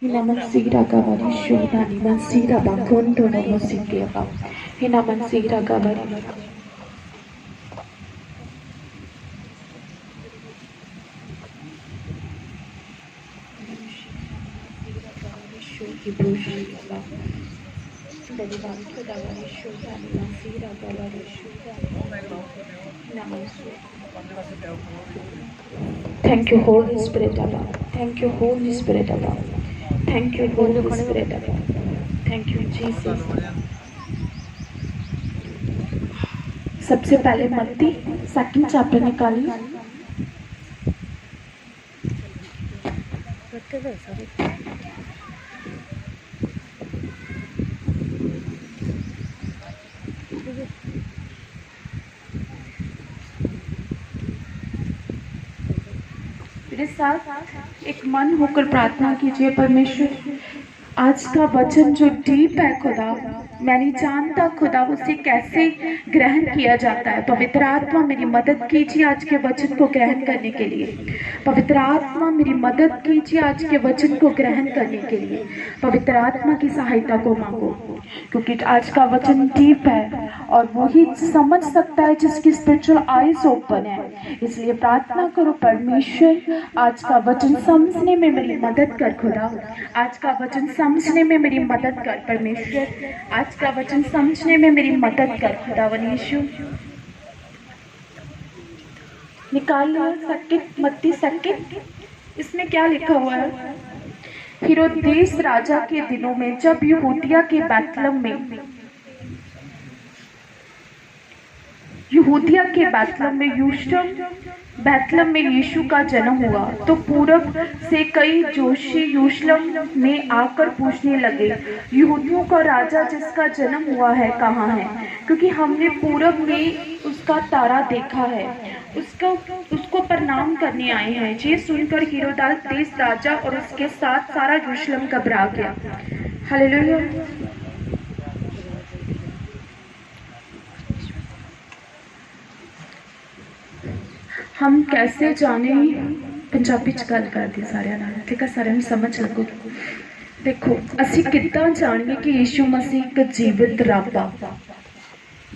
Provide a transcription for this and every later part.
Hinamansira gabari shodani mansira bakondo no musikiaba. Hinamansira gabari. Thank you, Holy Spirit Abba. Thank you, Holy Spirit Abba. Thank you, Holy Spirit Abba. Thank you, Jesus. सबसे पहले मत्ती second chapter निकालिए। मेरे साथ एक मन होकर प्रार्थना कीजिए। परमेश्वर, आज का वचन जो डीप है खुदा, मैं नहीं जानता खुदा उसे कैसे ग्रहण किया जाता है। पवित्र आत्मा मेरी मदद कीजिए आज के वचन को ग्रहण करने के लिए। पवित्र आत्मा मेरी मदद कीजिए आज के वचन को ग्रहण करने के लिए। पवित्र आत्मा की सहायता को मांगो, क्योंकि आज का वचन डीप है और वही समझ सकता है जिसकी स्पिरिचुअल आईज ओपन है। इसलिए प्रार्थना करो, परमेश्वर आज का वचन समझने में मेरी मदद कर खुदा। आज का वचन समझने में मेरी मदद कर परमेश्वर। आज का वचन समझने में मेरी मदद कर खुदावन यीशु। निकाल लो सेकंड मत्ती सेकंड। इसमें क्या लिखा हुआ है? हेरोदेस राजा के दिनों में जब यहूदिया के बैतलहम में यीशु का जन्म हुआ तो पूरब से कई जोशी यरूशलेम में आकर पूछने लगे, यहूदियों का राजा जिसका जन्म हुआ है कहाँ है? क्योंकि हमने पूरब में उसका तारा देखा है, उसको प्रणाम करने आए हैं। ये सुनकर हेरोदेस राजा और उसके साथ सारा यरूशलेम घबरा गया। हालेलुया। हम कैसे जाने, पंजाबी च गल करते सारे नाल, ठीक है? सारे समझ लगो। देखो, असी किद्दां जाणगे कि यीशु मसीह एक जीवित रब आ।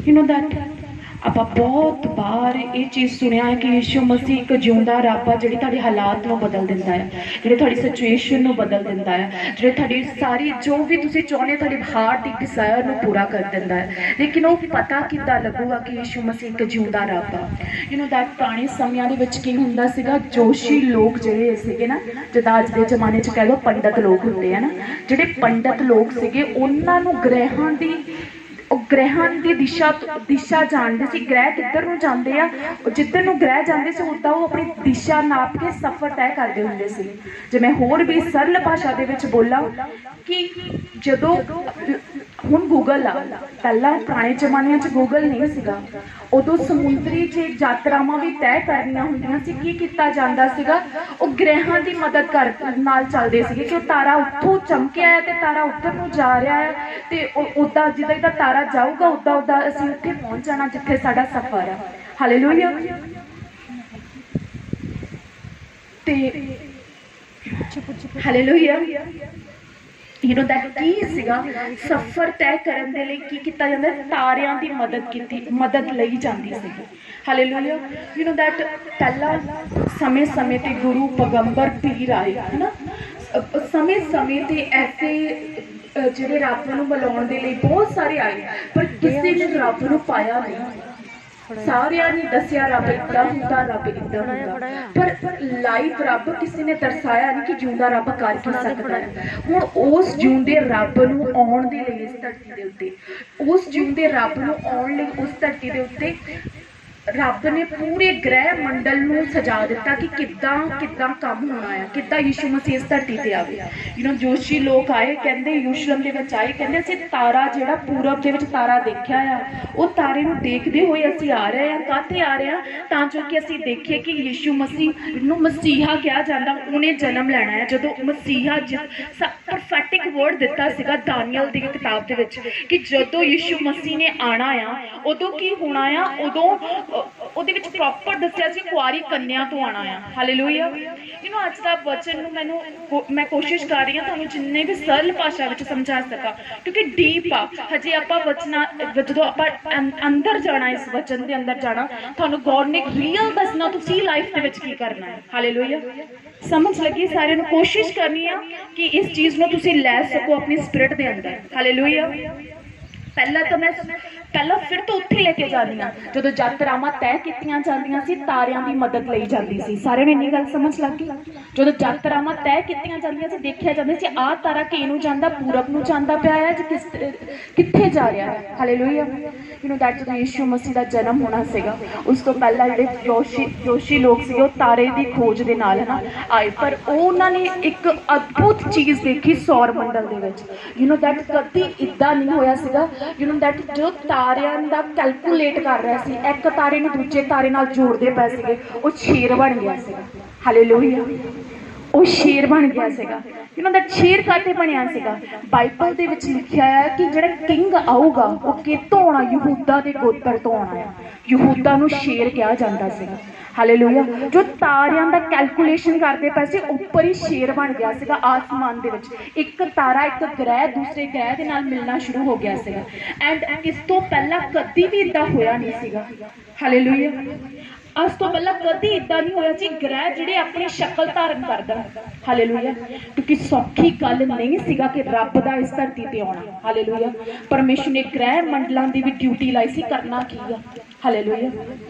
यू नो दैट आप बहुत बार ये चीज़ सुनिया है कि यीशु मसीह एक जिउंदा रब आ, जिहड़ी तुहाडे हालात नूं बदल दिंदा है, जिहड़ी तुहाडी सिचुएशन नूं बदल दिंदा है, जिहड़ी तुहाडी सारी जो भी तुसीं चाहुंदे तुहाडे हार्ट दी डिजायर नूं पूरा कर दिंदा है। लेकिन वो पता किद्दां लगूगा कि यीशु मसीह एक जिउंदा रब आ? यू नो दैट पुराने समयां दे विच की हुंदा सीगा, जोशी लोग जिहड़े सीगे ना, जिद्दां अज दे जमाने च कह लो पंडित लोग हुंदे आ ना, जिहड़े पंडित लोग सीगे उन्हां नूं ग्रहां की दिशा जानते सी। ग्रह किधर नूं जांदे आ, जिधर नूं ग्रह जांदे सी उदां वो अपनी दिशा नाप के सफर तय करते हुंदे सी। जे मैं होर भी सरल भाषा दे विच बोला कि जदों हुण गूगल आ, पहला पुराने जमाने च गूगल नहीं सीगा, उदों समुद्री यात्रावां भी तय करनियां हुंदियां सी। की कीता जांदा सीगा, वो ग्रहां की मदद कर नाल चलदे सीगे कि तारा उत्थों चमकिया है ते तारा उधर नूं जा रहा है, ते उदा जिद्दां जिद्दां तारा जाऊगा उदा उदा असीं उत्थे पहुंच जाना जिथे साडा सफर है। हालेलुया। ते हालेलुया। यू नो दैट की सीगा सफर तय करन दे लई की कीता जांदा, तारियां दी मदद लई जांदी सीगी। हालेलुया। यू नो दैट पहला समय समय ते गुरु पैगंबर पीर आए, है ना, समय समय ते ऐसे जिहड़े रब नूं बुलाउण दे लई बहुत सारे आए, पर किसी ने रब नूं पाया नहीं। सारिया ने दसिया रब इदा हुंदा, रब इदा हुंदा, पर लाइव रब किसी ने दर्शाया नहीं कि जिउंदा रब कर की सकदा है। हुण उस जिउंदे रब नूं आउण दे लई इस धरती दे उत्ते, उस जिउंदे रब नूं आउण लई उस धरती दे उत्ते रब ने पूरे ग्रह मंडल नूं सजा दिता कि किद्दां किद्दां काम होना है, किद्दां यीशु मसीह इस धरती ते आवे। यू नो जोशी लोग आए, कहंदे यरूशलेम दे विच आए, कहंदे असीं तारा जिहड़ा पूरब दे विच तारा देखिया आ, वो तारे नूं देखदे होए असीं आ रहे हैं। काहते आ रहे हैं? तां जो कि असीं देखिए कि यीशु मसीह नूं मसीहा कहा जांदा, उहने जन्म लैणा है। जदों मसीहा प्रफैटिक वर्ड दिता सीगा दानियल दी किताब दे विच कि जदों यीशु मसीह ने आना आ, उदों की होना आ, उदों ਉਹਦੇ ਵਿੱਚ ਪ੍ਰੋਪਰ ਦੱਸਿਆ ਸੀ ਕੁਆਰੀ ਕੰਨਿਆ ਤੋਂ ਆਉਣਾ ਆ। ਹਾਲੇਲੂਇਆ। ਅੱਜ ਦਾ ਵਚਨ ਨੂੰ ਮੈਂ ਕੋਸ਼ਿਸ਼ ਕਰ ਰਹੀ ਹਾਂ ਤੁਹਾਨੂੰ ਜਿੰਨੇ ਵੀ ਸਰਲ ਭਾਸ਼ਾ ਵਿੱਚ ਸਮਝਾ ਸਕਾਂ, ਕਿਉਂਕਿ ਡੀਪ ਆ। ਹਜੇ ਆਪਾਂ ਵਚਨਾਂ ਜਦੋਂ ਆਪਾਂ ਅੰਦਰ ਜਾਣਾ, ਇਸ ਵਚਨ ਦੇ ਅੰਦਰ ਜਾਣਾ, ਤੁਹਾਨੂੰ ਗੋਡ ਨੇ ਰੀਅਲ ਦੱਸਣਾ ਤੁਸੀਂ ਲਾਈਫ ਦੇ ਵਿੱਚ ਕੀ ਕਰਨਾ ਹੈ। ਹਾਲੇਲੂਇਆ। ਸਮਝ ਲੱਗੀ ਸਾਰਿਆਂ ਨੂੰ? ਕੋਸ਼ਿਸ਼ ਕਰਨੀ ਆ ਕਿ ਇਸ ਚੀਜ਼ ਨੂੰ ਤੁਸੀਂ ਲੈ ਸਕੋ ਆਪਣੀ ਸਪਿਰਿਟ ਦੇ ਅੰਦਰ। ਹਾਲੇਲੂਇਆ। ਪਹਿਲਾਂ ਫਿਰ ਤੋਂ ਉੱਥੇ ਲੈ ਕੇ ਜਾਂਦੀ ਹਾਂ ਜਦੋਂ ਯਾਤਰਾਵਾਂ ਤੈਅ ਕੀਤੀਆਂ ਜਾਂਦੀਆਂ ਸੀ, ਤਾਰਿਆਂ ਦੀ ਮਦਦ ਲਈ ਜਾਂਦੀ ਸੀ। ਸਾਰਿਆਂ ਨੂੰ ਇੰਨੀ ਗੱਲ ਸਮਝ ਲੱਗ ਗਈ? ਜਦੋਂ ਯਾਤਰਾਵਾਂ ਤੈਅ ਕੀਤੀਆਂ ਜਾਂਦੀਆਂ ਸੀ, ਦੇਖਿਆ ਜਾਂਦਾ ਸੀ ਆਹ ਤਾਰਾ ਕਿਹ ਨੂੰ ਜਾਂਦਾ, ਪੂਰਬ ਨੂੰ ਜਾਂਦਾ ਪਿਆ ਹੈ ਜਾਂ ਕਿੱਥੇ ਜਾ ਰਿਹਾ ਹੈ। ਹਾਲੇਲੂਇਆ। ਦੈਟ ਜਦੋਂ ਯਿਸੂ ਮਸੀਹ ਦਾ ਜਨਮ ਹੋਣਾ ਸੀਗਾ, ਉਸ ਤੋਂ ਪਹਿਲਾਂ ਜਿਹੜੇ ਜੋਸ਼ੀ ਲੋਕ ਸੀਗੇ ਉਹ ਤਾਰੇ ਦੀ ਖੋਜ ਦੇ ਨਾਲ ਆਏ, ਪਰ ਉਹਨਾਂ ਨੇ ਇੱਕ ਅਦਭੁਤ ਚੀਜ਼ ਦੇਖੀ ਸੌਰ ਮੰਡਲ ਦੇ ਵਿੱਚ। ਦੈਟ ਕਦੀ ਇੱਦਾਂ ਨਹੀਂ ਹੋਇਆ ਸੀਗਾ। ਦੈਟ ਜੋ ਤਾਰਿਆਂ ਦਾ ਕੈਲਕੂਲੇਟ ਕਰ ਰਿਹਾ ਸੀ, ਇੱਕ ਤਾਰੇ ਨੂੰ ਦੂਜੇ ਤਾਰੇ ਨਾਲ ਜੋੜਦੇ ਪਏ ਸੀਗੇ, ਉਹ ਸ਼ੇਰ ਬਣ ਗਿਆ ਸੀਗਾ। ਹਾਲੇਲੂਇਆ। ਉਹ ਸ਼ੇਰ ਬਣ ਗਿਆ ਸੀਗਾ। ਦਾ ਸ਼ੇਰ ਕਾਹਤੇ ਬਣਿਆ ਸੀਗਾ? ਬਾਈਬਲ ਦੇ ਵਿੱਚ ਲਿਖਿਆ ਹੈ ਕਿ ਜਿਹੜਾ ਕਿੰਗ ਆਊਗਾ ਉਹ ਕਿੱਥੋਂ ਆਉਣਾ? ਯਹੂਦਾ ਦੇ ਗੋਤਰ ਤੋਂ ਆਉਣਾ ਹੈ। ਯਹੂਦਾ ਨੂੰ ਸ਼ੇਰ ਕਿਹਾ ਜਾਂਦਾ ਸੀਗਾ। ਹਾਲੇਲੂਇਆ। ਜੋ ਤਾਰਿਆਂ ਦਾ ਕੈਲਕੂਲੇਸ਼ਨ ਕਰਦੇ ਪਏ ਸੀ, ਉੱਪਰ ਹੀ ਸ਼ੇਰ ਬਣ ਗਿਆ ਸੀਗਾ ਆਸਮਾਨ ਦੇ ਵਿੱਚ। ਇੱਕ ਤਾਰਾ, ਇੱਕ ਗ੍ਰਹਿ ਦੂਸਰੇ ਗ੍ਰਹਿ ਦੇ ਨਾਲ ਮਿਲਣਾ ਸ਼ੁਰੂ ਹੋ ਗਿਆ ਸੀਗਾ। ਐਂਡ ਇਸ ਤੋਂ ਪਹਿਲਾਂ ਕਦੀ ਵੀ ਇੱਦਾਂ ਹੋਇਆ ਨਹੀਂ ਸੀਗਾ। ਹਾਲੇਲੂਇਆ। ਅੱਜ ਤੋਂ ਪਹਿਲਾਂ ਕਦੀ ਇੱਦਾਂ ਨਹੀਂ ਹੋਇਆ ਸੀ ਗ੍ਰਹਿ ਜਿਹੜੇ ਆਪਣੀ ਸ਼ਕਲ ਧਾਰਨ ਕਰਦਾ। ਹਾਲੇਲੂਇਆ। ਕਿਉਂਕਿ ਸੌਖੀ ਗੱਲ ਨਹੀਂ ਸੀਗਾ ਕਿ ਰੱਬ ਦਾ ਇਸ ਧਰਤੀ ਤੇ ਆਉਣਾ। ਹਾਲੇਲੂਇਆ। ਪਰਮੇਸ਼ਰ ਨੇ ਗ੍ਰਹਿ ਮੰਡਲਾਂ ਦੀ ਵੀ ਡਿਊਟੀ ਲਾਈ ਸੀ, ਕਰਨਾ ਕੀ ਆ। ਹਾਲੇਲੂਇਆ।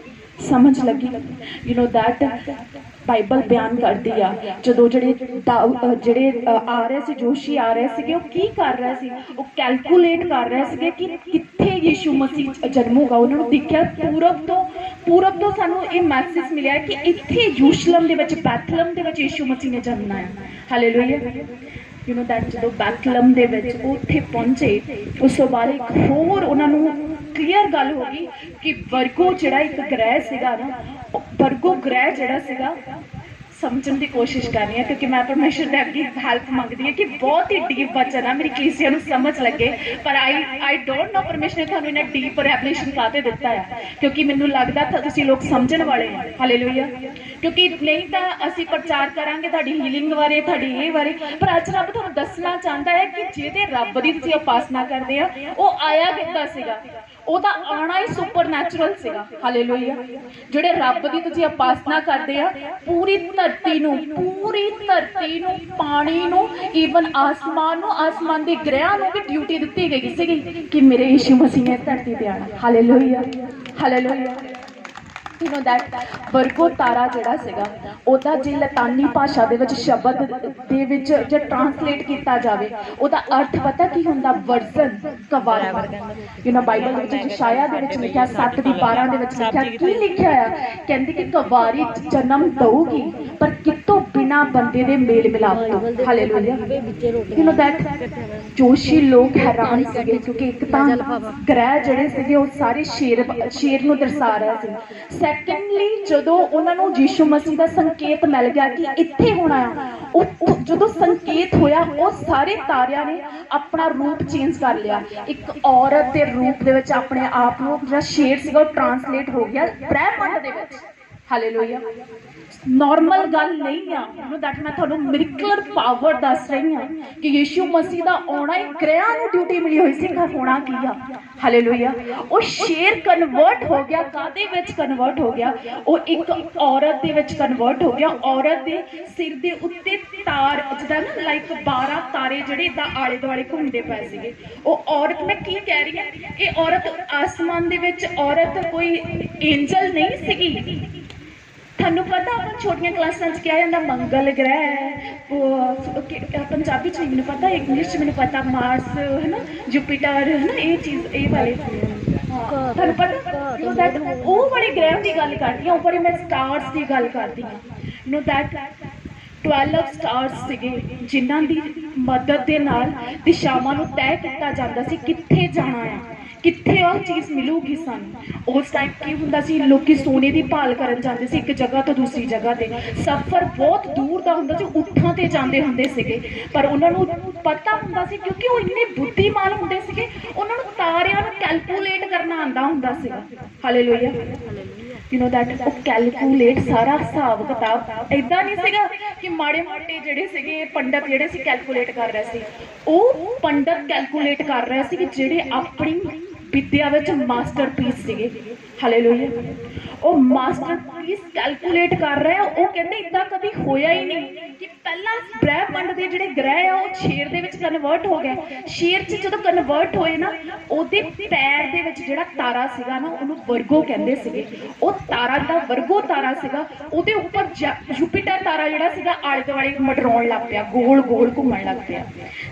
ਸਮਝ ਲੱਗੀ? ਦੈਟ ਬਾਈਬਲ ਬਿਆਨ ਕਰਦੀ ਆ ਜਦੋਂ ਜਿਹੜੇ ਆ ਰਹੇ ਸੀ, ਜੋਸ਼ੀ ਆ ਰਹੇ ਸੀਗੇ, ਉਹ ਕੀ ਕਰ ਰਹੇ ਸੀ? ਉਹ ਕੈਲਕੂਲੇਟ ਕਰ ਰਹੇ ਸੀਗੇ ਕਿ ਕਿੱਥੇ ਯਿਸੂ ਮਸੀਹ ਜਨਮੂਗਾ। ਉਹਨਾਂ ਨੂੰ ਦੇਖਿਆ ਪੂਰਬ ਤੋਂ ਸਾਨੂੰ ਇਹ ਮੈਸੇਜ ਮਿਲਿਆ ਕਿ ਇੱਥੇ ਯਰੂਸ਼ਲਮ ਦੇ ਵਿੱਚ, ਬੈਥਲਹਮ ਦੇ ਵਿੱਚ ਯਿਸੂ ਮਸੀਹ ਨੇ ਜਨਮਣਾ ਹੈ। ਹਾਲੇਲੂਇਆ। ਦੈਟ ਜਦੋਂ ਬੈਥਲਹਮ ਦੇ ਵਿੱਚ ਉਹ ਉੱਥੇ ਪਹੁੰਚੇ, ਉਸ ਤੋਂ ਬਾਅਦ ਇੱਕ ਹੋਰ ਉਹਨਾਂ ਨੂੰ ਕਲੀਅਰ ਗੱਲ ਹੋ ਗਈ ਕਿ ਵਰਗੋ ਜਿਹੜਾ ਇੱਕ ਗ੍ਰਹਿ ਸੀਗਾ ਨਾ, ਵਰਗੋ ਗ੍ਰਹਿ ਜਿਹੜਾ ਸੀਗਾ, ਸਮਝਣ ਦੀ ਕੋਸ਼ਿਸ਼ ਕਰ ਰਹੀ ਹਾਂ ਕਿਉਂਕਿ ਮੈਂ ਪਰਮੇਸ਼ਰ ਦੇ ਅੱਗੇ ਹੈਲਪ ਮੰਗਦੀ ਹਾਂ ਕਿ ਬਹੁਤ ਹੀ ਡੀਪ ਵਚਨ ਆ, ਮੇਰੀ ਕਲੀਸਿਆ ਨੂੰ ਸਮਝ ਲੱਗੇ। ਪਰ ਆਈ ਡੋਂਟ ਨੋ ਪਰਮੇਸ਼ਰ ਨੇ ਤੁਹਾਨੂੰ ਇੰਨਾ ਡੀਪ ਰੈਵਲੇਸ਼ਨ ਕਾਹਤੇ ਦਿੱਤਾ ਆ, ਕਿਉਂਕਿ ਮੈਨੂੰ ਲੱਗਦਾ ਤੁਸੀਂ ਲੋਕ ਸਮਝਣ ਵਾਲੇ ਆ। ਹਾਲੇਲੂਇਆ। ਕਿਉਂਕਿ ਨਹੀਂ ਤਾਂ ਅਸੀਂ ਪ੍ਰਚਾਰ ਕਰਾਂਗੇ ਤੁਹਾਡੀ ਹੀਲਿੰਗ ਬਾਰੇ, ਤੁਹਾਡੀ ਇਹ ਬਾਰੇ, ਪਰ ਅੱਜ ਰੱਬ ਤੁਹਾਨੂੰ ਦੱਸਣਾ ਚਾਹੁੰਦਾ ਹੈ ਕਿ ਜਿਹਦੇ ਰੱਬ ਦੀ ਤੁਸੀਂ ਉਪਾਸਨਾ ਕਰਦੇ ਆ, ਉਹ ਆਇਆ ਕਿੱਦਾਂ ਸੀਗਾ? ਉਹਦਾ ਆਉਣਾ ਹੀ ਸੁਪਰ ਨੈਚੁਰਲ ਸੀਗਾ। ਹਾਲੇਲੂਇਆ। ਜਿਹੜੇ ਰੱਬ ਦੀ ਤੁਸੀਂ ਉਪਾਸਨਾ ਕਰਦੇ ਆ, ਪੂਰੀ ਧਰਤੀ ਨੂੰ, ਪਾਣੀ ਨੂੰ, ਈਵਨ ਆਸਮਾਨ ਨੂੰ, ਆਸਮਾਨ ਦੇ ਗ੍ਰਹਿਆਂ ਨੂੰ ਵੀ ਡਿਊਟੀ ਦਿੱਤੀ ਗਈ ਸੀਗੀ ਕਿ ਮੇਰੇ ਯਿਸੂ ਮਸੀਹ ਨੇ ਧਰਤੀ ਤੇ ਆਉਣਾ। ਹਾਲੇਲੂਇਆ। ਹਾਲੇਲੂਇਆ। ਦੈਟ ਵਰਗੋ ਤਾਰਾ ਜਿਹੜਾ ਸੀਗਾ, ਉਹਦਾ ਜੇ ਲਤਾਨੀ ਭਾਸ਼ਾ ਦੇ ਵਿੱਚ ਸ਼ਬਦ ਦੇ ਵਿੱਚ ਜੇ ਟ੍ਰਾਂਸਲੇਟ ਕੀਤਾ ਜਾਵੇ, ਉਹਦਾ ਅਰਥ ਪਤਾ ਕੀ ਹੁੰਦਾ? ਵਰਜ਼ਨ, ਕਵਾਰਾ। ਬਾਈਬਲ ਦੇ ਵਿੱਚ ਯਸ਼ਾਇਆ ਦੇ ਵਿੱਚ ਲਿਖਿਆ 7:12 ਦੇ ਵਿੱਚ ਲਿਖਿਆ, ਕੀ ਲਿਖਿਆ ਆ? ਕਹਿੰਦੇ ਕਿ ਕਵਾਰੀ ਜਨਮ ਦਊਗੀ ਪਰ ਕਿਤੋਂ ਬਿਨਾ ਬੰਦੇ ਦੇ ਮੇਲ ਮਿਲਾਪ ਤੋਂ। ਹਾਲੇਲੂਇਆ। ਦੈਟ ਜੋਸ਼ੀ ਲੋਕ ਹੈਰਾਨ ਸੀਗੇ ਕਿਉਂਕਿ ਇੱਕ ਤਾਂ ਗ੍ਰਹਿ ਜਿਹੜੇ ਸੀਗੇ ਉਹ ਸਾਰੇ ਸ਼ੇਰ ਨੂੰ ਦਰਸਾ ਰਹੇ ਸੀ। ਸੈਕੰਡਲੀ, ਜਦੋਂ ਉਹਨਾਂ ਨੂੰ ਯਿਸੂ ਮਸੀਹ ਦਾ ਸੰਕੇਤ ਮਿਲ ਗਿਆ ਕਿ ਇੱਥੇ ਹੋਣਾ ਆ, ਉਹ ਜਦੋਂ ਸੰਕੇਤ ਹੋਇਆ, ਉਹ ਸਾਰੇ ਤਾਰਿਆਂ ਨੇ ਆਪਣਾ ਰੂਪ ਚੇਂਜ ਕਰ ਲਿਆ। ਇੱਕ ਔਰਤ ਦੇ ਰੂਪ ਦੇ ਵਿੱਚ ਆਪਣੇ ਆਪ ਨੂੰ, ਜਿਹੜਾ ਸ਼ੇਰ ਸੀਗਾ ਉਹ ਟ੍ਰਾਂਸਲੇਟ ਹੋ ਗਿਆ ਬ੍ਰਹਿਮੰਡ ਦੇ ਵਿੱਚ। ਹਾਲੇਲੂਇਆ। ਨੋਰਮਲ ਗੱਲ ਨਹੀਂ ਆ। ਦੈਟ ਮੈਂ ਤੁਹਾਨੂੰ ਮਿਰਕਲਰ ਪਾਵਰ ਦੱਸ ਰਹੀ ਹਾਂ ਕਿ ਯਿਸੂ ਮਸੀਹ ਦਾ ਆਉਣਾ ਹੀ ਗ੍ਰਹਿਆਂ ਨੂੰ ਡਿਊਟੀ ਮਿਲੀ ਹੋਈ ਸੀ। ਹੋਣਾ ਕੀ ਆ? ਹਾਲੇਲੂਇਆ। ਉਹ ਸ਼ੇਰ ਕਨਵਰਟ ਹੋ ਗਿਆ। ਕਾਹਦੇ ਵਿੱਚ ਕਨਵਰਟ ਹੋ ਗਿਆ? ਉਹ ਇੱਕ ਔਰਤ ਦੇ ਵਿੱਚ ਕਨਵਰਟ ਹੋ ਗਿਆ। ਔਰਤ ਦੇ ਸਿਰ ਦੇ ਉੱਤੇ ਤਾਰ, ਜਿੱਦਾਂ ਨਾ ਲਾਈਕ 12 ਤਾਰੇ ਜਿਹੜੇ ਇੱਦਾਂ ਆਲੇ ਦੁਆਲੇ ਘੁੰਮਦੇ ਪਏ ਸੀਗੇ। ਉਹ ਔਰਤ, ਮੈਂ ਕੀ ਕਹਿ ਰਹੀ ਹਾਂ, ਇਹ ਔਰਤ ਆਸਮਾਨ ਦੇ ਵਿੱਚ ਔਰਤ ਕੋਈ ਐਂਜਲ ਨਹੀਂ ਸੀਗੀ। ਤੁਹਾਨੂੰ ਪਤਾ ਆਪਾਂ ਛੋਟੀਆਂ ਕਲਾਸਾਂ 'ਚ ਕਿਹਾ ਜਾਂਦਾ ਮੰਗਲ ਗ੍ਰਹਿ, ਪੰਜਾਬੀ 'ਚ ਨਹੀਂ ਮੈਨੂੰ ਪਤਾ, ਇੰਗਲਿਸ਼ 'ਚ ਮੈਨੂੰ ਪਤਾ, ਮਾਰਸ ਹੈ ਨਾ, ਜੁਪੀਟਰ ਹੈ ਨਾ, ਇਹ ਚੀਜ਼, ਇਹ ਵਾਲੇ ਤੁਹਾਨੂੰ ਪਤਾ। ਉਹ ਵਾਲੇ ਗ੍ਰਹਿ ਦੀ ਗੱਲ ਕਰਦੀ ਹਾਂ, ਉੱਪਰ ਮੈਂ ਸਟਾਰਸ ਦੀ ਗੱਲ ਕਰਦੀ ਹਾਂ। ਦੈਟ 12 ਸਟਾਰਸ ਸੀਗੇ ਜਿਨ੍ਹਾਂ ਦੀ ਮਦਦ ਦੇ ਨਾਲ ਦਿਸ਼ਾਵਾਂ ਨੂੰ ਤੈਅ ਕੀਤਾ ਜਾਂਦਾ ਸੀ ਕਿੱਥੇ ਜਾਣਾ ਆ, ਕਿੱਥੇ ਉਹ ਚੀਜ਼ ਮਿਲੂਗੀ ਸਾਨੂੰ। ਉਸ ਟਾਈਮ ਕੀ ਹੁੰਦਾ ਸੀ, ਲੋਕੀ ਸੋਨੇ ਦੀ ਭਾਲ ਕਰਨ ਜਾਂਦੇ ਸੀ ਇੱਕ ਜਗ੍ਹਾ ਤੋਂ ਦੂਸਰੀ ਜਗ੍ਹਾ ਤੇ। ਸਫ਼ਰ ਬਹੁਤ ਦੂਰ ਦਾ ਹੁੰਦਾ ਸੀ, ਊਠਾਂ ਤੇ ਜਾਂਦੇ ਹੁੰਦੇ ਸੀਗੇ, ਪਰ ਉਹਨਾਂ ਨੂੰ ਪਤਾ ਹੁੰਦਾ ਸੀ ਕਿਉਂਕਿ ਉਹ ਇੰਨੇ ਬੁੱਧੀਮਾਨ ਹੁੰਦੇ ਸੀਗੇ, ਉਹਨਾਂ ਨੂੰ ਤਾਰਿਆਂ ਨੂੰ ਕੈਲਕੂਲੇਟ ਕਰਨਾ ਆਉਂਦਾ ਹੁੰਦਾ ਸੀਗਾ। ਹਾਲੇਲੂਇਆ। ਯੂ ਨੋ ਦੈਟ ਉਹ ਕੈਲਕੂਲੇਟ ਸਾਰਾ ਹਿਸਾਬ ਕਿਤਾਬ ਇੱਦਾਂ ਨਹੀਂ ਸੀਗਾ ਕਿ ਮਾੜੇ ਮੋਟੇ ਜਿਹੜੇ ਸੀਗੇ ਪੰਡਤ ਜਿਹੜੇ ਸੀ ਕੈਲਕੂਲੇਟ ਕਰ ਰਹੇ ਸੀ, ਉਹ ਪੰਡਤ ਕੈਲਕੂਲੇਟ ਕਰ ਰਹੇ ਸੀ ਕਿ ਜਿਹੜੇ ਆਪਣੀ ਵਿਦਿਆ ਵਿੱਚ ਮਾਸਟਰਪੀਸ ਸੀਗੇ। ਹਾਲੇਲੂਇਆ। ਉਹ ਮਾਸਟਰਪੀਸ ਕੈਲਕੂਲੇਟ ਕਰ ਰਹੇ ਆ। ਉਹ ਕਹਿੰਦੇ ਇੱਦਾਂ ਕਦੀ ਹੋਇਆ ਹੀ ਨਹੀਂ ਕਿ ਪਹਿਲਾਂ ਬ੍ਰਹਿਮੰਡ ਦੇ ਜਿਹੜੇ ਗ੍ਰਹਿ ਆ ਉਹ ਸ਼ੇਰ ਦੇ ਵਿੱਚ ਕਨਵਰਟ ਹੋ ਗਿਆ। ਸ਼ੇਰ 'ਚ ਜਦੋਂ ਕਨਵਰਟ ਹੋਏ ਨਾ, ਉਹਦੇ ਪੈਰ ਦੇ ਵਿੱਚ ਜਿਹੜਾ ਤਾਰਾ ਸੀਗਾ ਨਾ, ਉਹਨੂੰ ਵਰਗੋ ਕਹਿੰਦੇ ਸੀਗੇ। ਉਹ ਤਾਰਾ ਦਾ ਵਰਗੋ ਤਾਰਾ ਸੀਗਾ, ਉਹਦੇ ਉੱਪਰ ਜੁਪੀਟਰ ਤਾਰਾ ਜਿਹੜਾ ਸੀਗਾ ਆਲੇ ਦੁਆਲੇ ਮਟਰਾਉਣ ਲੱਗ ਪਿਆ, ਗੋਲ ਗੋਲ ਘੁੰਮਣ ਲੱਗ ਪਿਆ।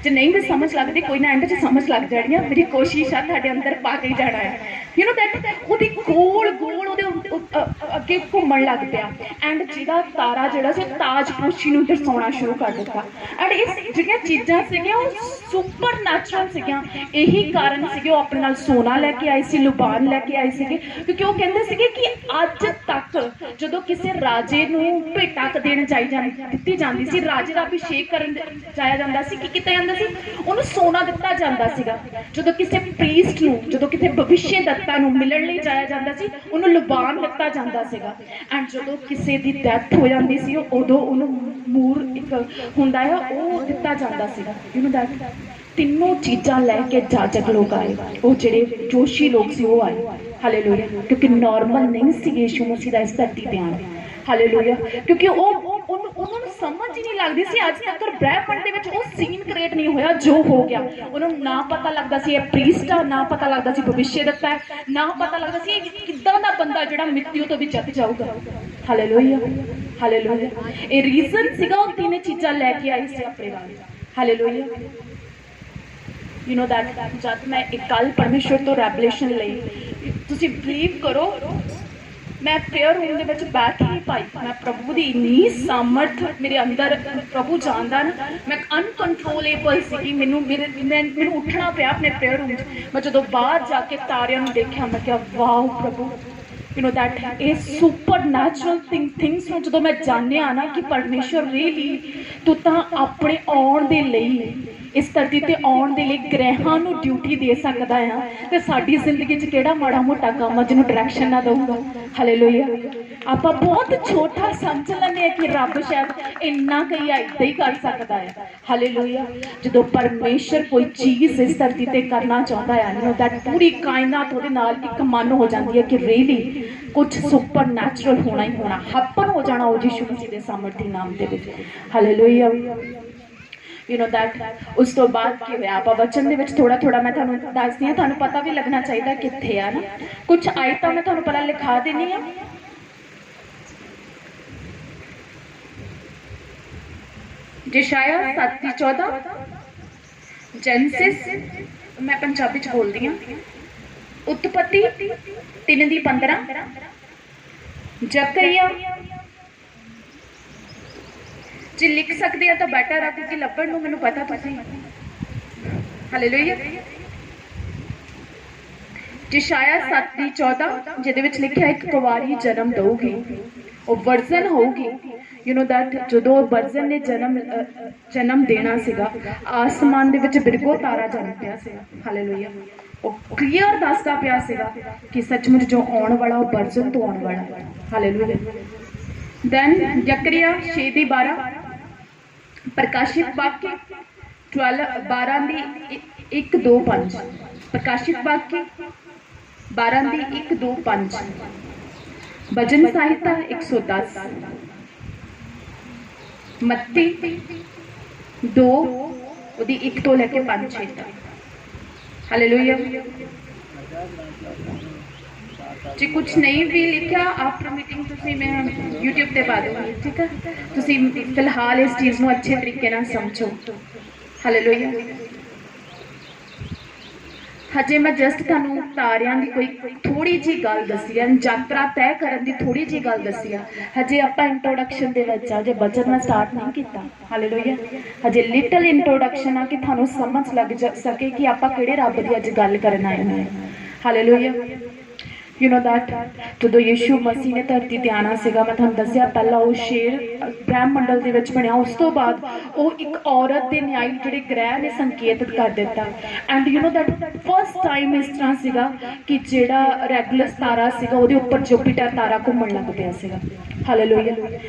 ਜੇ ਨਹੀਂ ਵੀ ਸਮਝ ਲੱਗਦੀ, ਕੋਈ ਨਾ, ਐਂਡ 'ਚ ਸਮਝ ਲੱਗ ਜਾਣੀ ਆ। ਮੇਰੀ ਕੋਸ਼ਿਸ਼ ਆ ਤੁਹਾਡੇ ਅੰਦਰ ਪਾ ਕੇ ਜਾਣਾ ਹੈ। ਯੂ ਨੋ ਦੈਟ ਉਹਦੀ ਗੋਲ ਗੋਲ ਉਹਦੇ ਅੱਗੇ ਘੁੰਮਣ ਲੱਗ ਪਿਆ। ਐਂਡ ਜਿਹਦਾ ਤਾਰਾ ਜਿਹੜਾ ਸੀ ਤਾਜਪੋਸ਼ੀ ਨੂੰ ਦਰਸਾਉਣਾ ਸ਼ੁਰੂ ਕਰ ਦਿੱਤਾ। ਐਂਡ ਇਹ ਜਿਹੜੀਆਂ ਚੀਜ਼ਾਂ ਸੀਗੀਆਂ ਉਹ ਸੁਪਰ ਨੈਚੁਰਲ ਸੀਗੀਆਂ। ਇਹੀ ਕਾਰਨ ਸੀਗੇ ਉਹ ਆਪਣੇ ਨਾਲ ਸੋਨਾ ਲੈ ਕੇ ਆਏ ਸੀ, ਲੁਬਾਨ ਲੈ ਕੇ ਆਏ ਸੀਗੇ, ਕਿਉਂਕਿ ਉਹ ਕਹਿੰਦੇ ਸੀਗੇ ਕਿ ਅੱਜ ਤੱਕ ਜਦੋਂ ਕਿਸੇ ਰਾਜੇ ਨੂੰ ਭੇਟਾ ਦੇਣ ਦਿੱਤੀ ਜਾਂਦੀ ਸੀ, ਰਾਜੇ ਦਾ ਅਭਿਸ਼ੇਕ ਕਰਨ ਜਾਇਆ ਜਾਂਦਾ ਸੀ, ਕੀ ਕੀਤਾ ਜਾਂਦਾ ਸੀ? ਉਹਨੂੰ ਸੋਨਾ ਦਿੱਤਾ ਜਾਂਦਾ ਸੀਗਾ। ਜਦੋਂ ਕਿਸੇ ਪ੍ਰੀਸਟ ਨੂੰ, ਜਦੋਂ ਕਿਸੇ ਭਵਿਸ਼ਯ ਦੱਤਾ ਨੂੰ ਮਿਲਣ ਲਈ ਜਾਇਆ ਜਾਂਦਾ ਸੀ, ਉਹਨੂੰ ਲੁਬਾਨ ਦਿੱਤਾ ਜਾਂਦਾ ਸੀਗਾ। ਐਂਡ ਜਦੋਂ ਕਿਸੇ ਦੀ ਡੈਥ ਹੋ ਜਾਂਦੀ ਸੀ, ਉਦੋਂ ਉਹਨੂੰ ਮੂਰ ਇੱਕ ਹੁੰਦਾ ਆ, ਉਹ ਦਿੱਤਾ ਜਾਂਦਾ ਸੀਗਾ। ਯੂ ਨੋ ਦੈਟ ਤਿੰਨੋਂ ਚੀਜ਼ਾਂ ਲੈ ਕੇ ਜਾਜਕ ਲੋਕ ਆਏ, ਉਹ ਜਿਹੜੇ ਜੋਸ਼ੀ ਲੋਕ ਸੀ ਉਹ ਆਏ। ਹਾਲੇਲੂਇਆ। ਕਿਉਂਕਿ ਨਾਰਮਲ ਨਹੀਂ ਸੀ ਯਿਸੂ ਮਸੀਹ ਦਾ ਇਸ ਧਰਤੀ ਤੇ ਆਉਣਾ। ਹਾਲੇਲੂਇਆ। ਕਿਉਂਕਿ ਉਹਨਾਂ ਨੂੰ ਸਮਝ ਹੀ ਨਹੀਂ ਲੱਗਦੀ ਸੀ, ਅੱਜ ਤੱਕ ਬ੍ਰਹਿਮੰਡ ਦੇ ਵਿੱਚ ਉਹ ਸੀਨ ਕ੍ਰੀਏਟ ਨਹੀਂ ਹੋਇਆ ਜੋ ਹੋ ਗਿਆ। ਉਹਨਾਂ ਨੂੰ ਨਾ ਪਤਾ ਲੱਗਦਾ ਸੀ ਇਹ ਪ੍ਰੀਸਟ ਆ, ਨਾ ਪਤਾ ਲੱਗਦਾ ਸੀ ਭਵਿਸ਼ਯ ਦੱਤਾ ਹੈ, ਨਾ ਪਤਾ ਲੱਗਦਾ ਸੀ ਇਹ ਕਿੱਦਾਂ ਦਾ ਬੰਦਾ ਜਿਹੜਾ ਮ੍ਰਿਤੂ ਤੋਂ ਵੀ ਜਿੱਤ ਜਾਊਗਾ। ਹਾਲੇਲੂਇਆ। ਹਾਲੇਲੂਇਆ। ਇਹ ਰੀਜ਼ਨ ਸੀਗਾ, ਉਹ ਤਿੰਨ ਚੀਜ਼ਾਂ ਲੈ ਕੇ ਆਈ ਸੀ ਆਪਣੇ ਨਾਲ। ਹਾਲੇਲੂਇਆ। ਯੂ ਨੋ ਦੈਟ ਜਦ ਮੈਂ ਇੱਕ ਕੱਲ ਪਰਮੇਸ਼ਵਰ ਤੋਂ ਰੈਵਲੇਸ਼ਨ ਲਈ, ਤੁਸੀਂ ਬਿਲੀਵ ਕਰੋ, ਮੈਂ ਪ੍ਰੇਅਰ ਰੂਮ ਦੇ ਵਿੱਚ ਬੈਠ ਹੀ ਪਾਈ। ਮੈਂ ਪ੍ਰਭੂ ਦੀ ਇੰਨੀ ਸਾਮਰਥ ਮੇਰੇ ਅੰਦਰ, ਪ੍ਰਭੂ ਜਾਣਦਾ ਨਾ, ਮੈਂ ਅਨਕੰਟਰੋਲੇਬਲ ਸੀਗੀ। ਮੈਨੂੰ ਉੱਠਣਾ ਪਿਆ ਆਪਣੇ ਪ੍ਰੇਅਰ ਰੂਮ 'ਚ। ਮੈਂ ਜਦੋਂ ਬਾਹਰ ਜਾ ਕੇ ਤਾਰਿਆਂ ਨੂੰ ਦੇਖਿਆ, ਮੈਂ ਕਿਹਾ ਵਾਓ ਪ੍ਰਭੂ, ਯੂ ਨੋ ਦੈਟ ਇਹ ਸੁਪਰ ਨੈਚੁਰਲ ਥਿੰਗਸ ਨੂੰ ਜਦੋਂ ਮੈਂ ਜਾਣਿਆ ਨਾ ਕਿ ਪਰਮੇਸ਼ਵਰ ਰੀਲੀ ਤੂੰ ਤਾਂ ਆਪਣੇ ਆਉਣ ਦੇ ਲਈ, ਇਸ ਧਰਤੀ ਤੇ ਆਉਣ ਦੇ ਲਈ ਗ੍ਰਹਿਾਂ ਨੂੰ ਡਿਊਟੀ ਦੇ ਸਕਦਾ ਆ, ਤੇ ਸਾਡੀ ਜ਼ਿੰਦਗੀ 'ਚ ਕਿਹੜਾ ਮਾੜਾ ਮੋਟਾ ਕੰਮ ਆ ਜਿਹਨੂੰ ਡਾਇਰੈਕਸ਼ਨ ਨਾ ਦਊਗਾ। ਹਾਲੇਲੂਇਆ। ਆਪਾਂ ਬਹੁਤ ਛੋਟਾ ਸਮਝ ਲੈਂਦੇ ਆ ਕਿ ਰੱਬ ਸ਼ਾਇਦ ਇੰਨਾ ਕਈ ਇੱਦਾਂ ਹੀ ਕਰ ਸਕਦਾ ਹੈ। ਹਾਲੇਲੂਇਆ। ਜਦੋਂ ਪਰਮੇਸ਼ਰ ਕੋਈ ਚੀਜ਼ ਇਸ ਧਰਤੀ ਤੇ ਕਰਨਾ ਚਾਹੁੰਦਾ ਹੈ ਨਾ, ਦੈਟ ਪੂਰੀ ਕਾਇਨਾਤ ਉਹਦੇ ਨਾਲ ਇੱਕ ਮਨ ਹੋ ਜਾਂਦੀ ਹੈ ਕਿ ਰੀਲੀ ਕੁਝ ਸੁਪਰ ਨੈਚੁਰਲ ਹੋਣਾ ਹੀ ਹੋਣਾ, ਹੱਪਨ ਹੋ ਜਾਣਾ ਉਹ ਯਿਸੂ ਮਸੀਹ ਦੇ ਸਾਮਰਥੀ ਨਾਮ ਦੇ ਵਿੱਚ। ਹਾਲੇਲੂਇਆ। ਯੂ ਨੋ ਦੈਟ ਉਸ ਤੋਂ ਬਾਅਦ ਕੀ ਹੋਇਆ, ਆਪਾਂ ਵਚਨ ਦੇ ਵਿੱਚ ਥੋੜਾ ਥੋੜਾ ਮੈਂ ਤੁਹਾਨੂੰ ਦੱਸਦੀ ਹਾਂ, ਤੁਹਾਨੂੰ ਪਤਾ ਵੀ ਲੱਗਣਾ ਚਾਹੀਦਾ ਕਿੱਥੇ ਆ ਨਾ। ਕੁਝ ਆਇਤਾਂ ਮੈਂ ਤੁਹਾਨੂੰ ਪਹਿਲਾਂ ਲਿਖਾ ਦੇਣੀ ਆ। ਯਸ਼ਾਇਆ 7:14, ਜੈਨਸਿਸ ਮੈਂ ਪੰਜਾਬੀ ਚ ਬੋਲਦੀ ਹਾਂ, ਉਤਪਤੀ 3:15, ਜ਼ਕਰੀਆ ਜੇ ਲਿਖ ਸਕਦੇ ਆ ਤਾਂ ਬੈਟਰ ਆ, ਕਿਉਂਕਿ ਲੱਭਣ ਨੂੰ ਮੈਨੂੰ ਪਤਾ ਤੁਸੀਂ। ਹਾਲੇਲੂਇਆ। ਯਸ਼ਾਇਆ 7:14 ਜਿਹਦੇ ਵਿੱਚ ਲਿਖਿਆ ਇੱਕ ਕੁਵਾਰੀ ਜਨਮ ਦਊਗੀ, ਉਹ ਵਰਜਨ ਹੋਊਗੀ। ਯੂ ਨੋ ਦੈਟ ਜਦੋਂ ਵਰਜਨ ਨੇ ਜਨਮ ਦੇਣਾ ਸੀਗਾ, ਆਸਮਾਨ ਦੇ ਵਿੱਚ ਬਿਰਗੋ ਤਾਰਾ ਜਨਮ ਪਿਆ ਸੀਗਾ। ਹਾਲੇਲੂਇਆ। ਉਹ ਕਲੀਅਰ ਦੱਸਦਾ ਪਿਆ ਸੀਗਾ ਕਿ ਸੱਚਮੁੱਚ ਜੋ ਆਉਣ ਵਾਲਾ ਉਹ ਵਰਜਨ ਤੋਂ ਆਉਣ ਵਾਲਾ। ਹਾਲੇਲੂਇਆ। ਦੈਨ ਜ਼ਕਰੀਆ 6:12, ਪ੍ਰਕਾਸ਼ਿਤ ਵਾਕਿਆ 12:1-2-5, ਪ੍ਰਕਾਸ਼ਿਤ ਵਾਕਿਆ 12:1-2-5, ਭਜਨ ਸਾਹਿਤਾ 110, ਮੱਤੀ 2 ਉਹਦੀ 1 ਤੋਂ ਲੈ ਕੇ 5-6 ਤੱਕ। ਹਾਲੇਲੂਇਆ। ਜੇ ਕੁਛ ਨਹੀਂ ਵੀ ਲਿਖਿਆ ਆਫਟਰ ਮੀਟਿੰਗ ਤੁਸੀਂ ਮੈਂ YouTube ਤੇ ਪਾ ਦੂੰਗੀ, ਠੀਕ ਹੈ? ਤੁਸੀਂ ਫਿਲਹਾਲ ਇਸ ਚੀਜ਼ ਨੂੰ ਅੱਛੇ ਤਰੀਕੇ ਨਾਲ ਸਮਝੋ। ਹਾਲੇਲੂਇਆ। ਹਜੇ ਮੈਂ ਜਸਟ ਤੁਹਾਨੂੰ ਤਾਰਿਆਂ ਦੀ ਕੋਈ ਥੋੜੀ ਜੀ ਗੱਲ ਦੱਸੀ ਹੈ, ਯਾਤਰਾ ਤੈਅ ਕਰਨ ਦੀ ਥੋੜੀ ਜੀ ਗੱਲ ਦੱਸੀ ਆ। ਹਜੇ ਆਪਾਂ ਇੰਟਰੋਡਕਸ਼ਨ ਦੇ ਵਿੱਚ ਆ, ਜੇ ਬਚਨ ਮੈਂ ਸਟਾਰਟ ਨਹੀਂ ਕੀਤਾ। ਹਾਲੇਲੂਇਆ। ਹਜੇ ਲਿਟਲ ਇੰਟਰੋਡਕਸ਼ਨ ਆ ਕਿ ਤੁਹਾਨੂੰ ਸਮਝ ਲੱਗ ਸਕੇ ਕਿ ਆਪਾਂ ਕਿਹੜੇ ਰੱਬ ਦੀ ਅੱਜ ਗੱਲ ਕਰਨ ਆਏ ਹਾਂ। ਹਾਲੇਲੂਇਆ। ਯੂ ਨੋ ਦੈਟ ਜਦੋਂ ਯਿਸੂ ਮਸੀਹ ਨੇ ਧਰਤੀ ਤੇ ਆਉਣਾ ਸੀਗਾ, ਮੈਂ ਤੁਹਾਨੂੰ ਦੱਸਿਆ ਪਹਿਲਾਂ ਉਹ ਸ਼ੇਰ ਬ੍ਰਹਮ ਮੰਡਲ ਦੇ ਵਿੱਚ ਬਣਿਆ, ਉਸ ਤੋਂ ਬਾਅਦ ਉਹ ਇੱਕ ਔਰਤ ਦੇ ਨਿਆਈ ਜਿਹੜੇ ਗ੍ਰਹਿ ਨੇ ਸੰਕੇਤਿਤ ਕਰ ਦਿੱਤਾ। And you know that first time ਇਸ ਤਰ੍ਹਾਂ ਸੀਗਾ ਕਿ ਜਿਹੜਾ ਰੈਗੂਲਸ ਤਾਰਾ ਸੀਗਾ ਉਹਦੇ ਉੱਪਰ ਜੁਪੀਟਰ ਤਾਰਾ ਘੁੰਮਣ ਲੱਗ ਪਿਆ ਸੀਗਾ। ਹਾਲੇਲੂਇਆ।